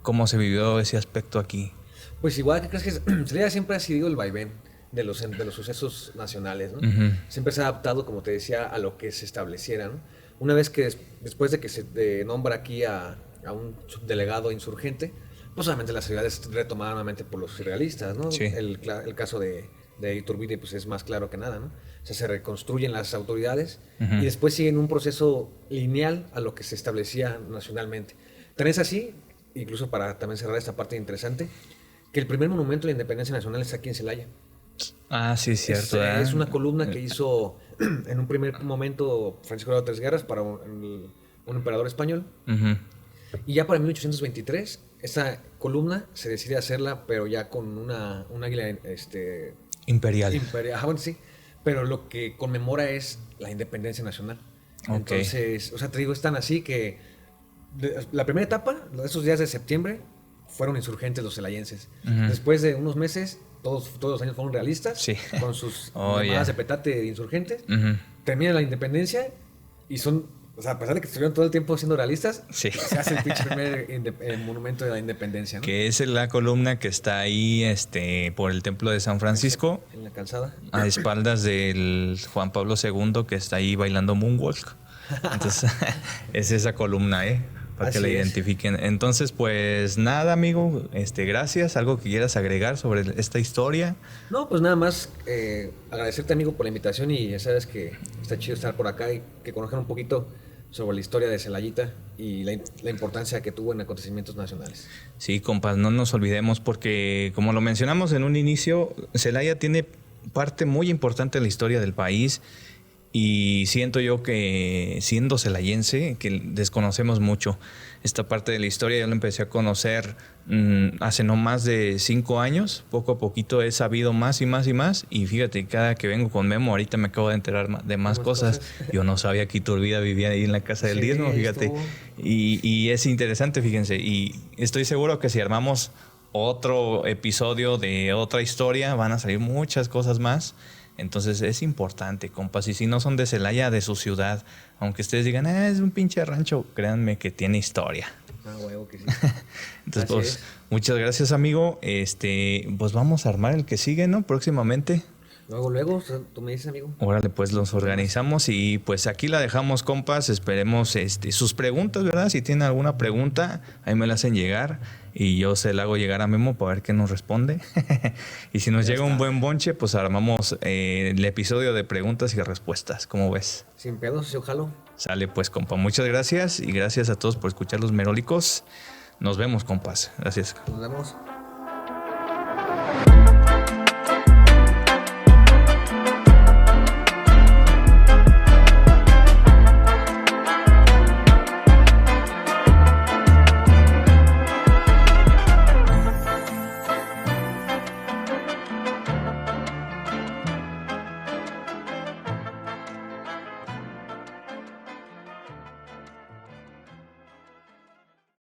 ¿Cómo se vivió ese aspecto aquí?
Pues igual, ¿qué crees que Celaya siempre ha sido el vaivén de los sucesos nacionales, ¿no? Siempre se ha adaptado, como te decía, a lo que se estableciera, ¿no? Una vez que después de que se nombra aquí a un subdelegado insurgente, pues obviamente la ciudad es retomada nuevamente por los surrealistas, ¿no?
Sí.
El caso de Iturbide pues es más claro que nada, ¿no? O sea, se reconstruyen las autoridades y después siguen un proceso lineal a lo que se establecía nacionalmente. Tan es así, incluso para también cerrar esta parte interesante, que el primer monumento de la independencia nacional está aquí en Celaya.
Ah, sí, es cierto.
Es una columna que hizo en un primer momento Francisco de Tres Guerras para un emperador español. Y ya para 1823, esa columna se decide hacerla, pero ya con un águila
Imperial.
Bueno, sí, pero lo que conmemora es la independencia nacional.
Ok.
Entonces, o sea, te digo, es tan así que la primera etapa, esos días de septiembre, fueron insurgentes los celayenses. Después de unos meses, todos los años fueron realistas,
Sí.
con sus llamadas de petate de insurgentes. Termina la independencia y son, o sea, a pesar de que estuvieron todo el tiempo siendo realistas,
Sí.
se hace el pinche primer monumento de la independencia, ¿no?
Que es la columna que está ahí por el Templo de San Francisco,
En la calzada.
a espaldas del Juan Pablo II, que está ahí bailando Moonwalk. Entonces, es esa columna, para que
Así
la
es.
identifiquen. Entonces, pues nada, amigo, gracias. ¿Algo que quieras agregar sobre esta historia?
No, pues nada más agradecerte, amigo, por la invitación y ya sabes que está chido estar por acá y que conozcan un poquito sobre la historia de Celayita y la importancia que tuvo en acontecimientos nacionales.
Sí, compas, no nos olvidemos porque, como lo mencionamos en un inicio, Celaya tiene parte muy importante en la historia del país. Y siento yo que, siendo celayense, que desconocemos mucho esta parte de la historia. Yo la empecé a conocer hace no más de 5 años. Poco a poquito he sabido más y más y más. Y fíjate, cada que vengo con Memo, ahorita me acabo de enterar de más cosas. Yo no sabía que Iturbide vivía ahí en la Casa del Diezmo, fíjate. Y es interesante, fíjense. Y estoy seguro que si armamos otro episodio de otra historia, van a salir muchas cosas más. Entonces es importante, compas. Y si no son de Celaya, de su ciudad, aunque ustedes digan, es un pinche rancho, créanme que tiene historia.
Ah, huevo que sí.
Entonces, pues, muchas gracias, amigo. Pues vamos a armar el que sigue, ¿no? Próximamente.
Luego, tú me dices, amigo.
Órale, pues los organizamos y pues aquí la dejamos, compas. Esperemos sus preguntas, ¿verdad? Si tienen alguna pregunta, ahí me la hacen llegar y yo se la hago llegar a Memo para ver qué nos responde. Y si nos llega un buen bonche, pues armamos el episodio de preguntas y respuestas. ¿Cómo ves?
Sin pedos, yo jalo.
Sale pues, compa. Muchas gracias y gracias a todos por escuchar Los Merólicos. Nos vemos, compas. Gracias.
Nos vemos.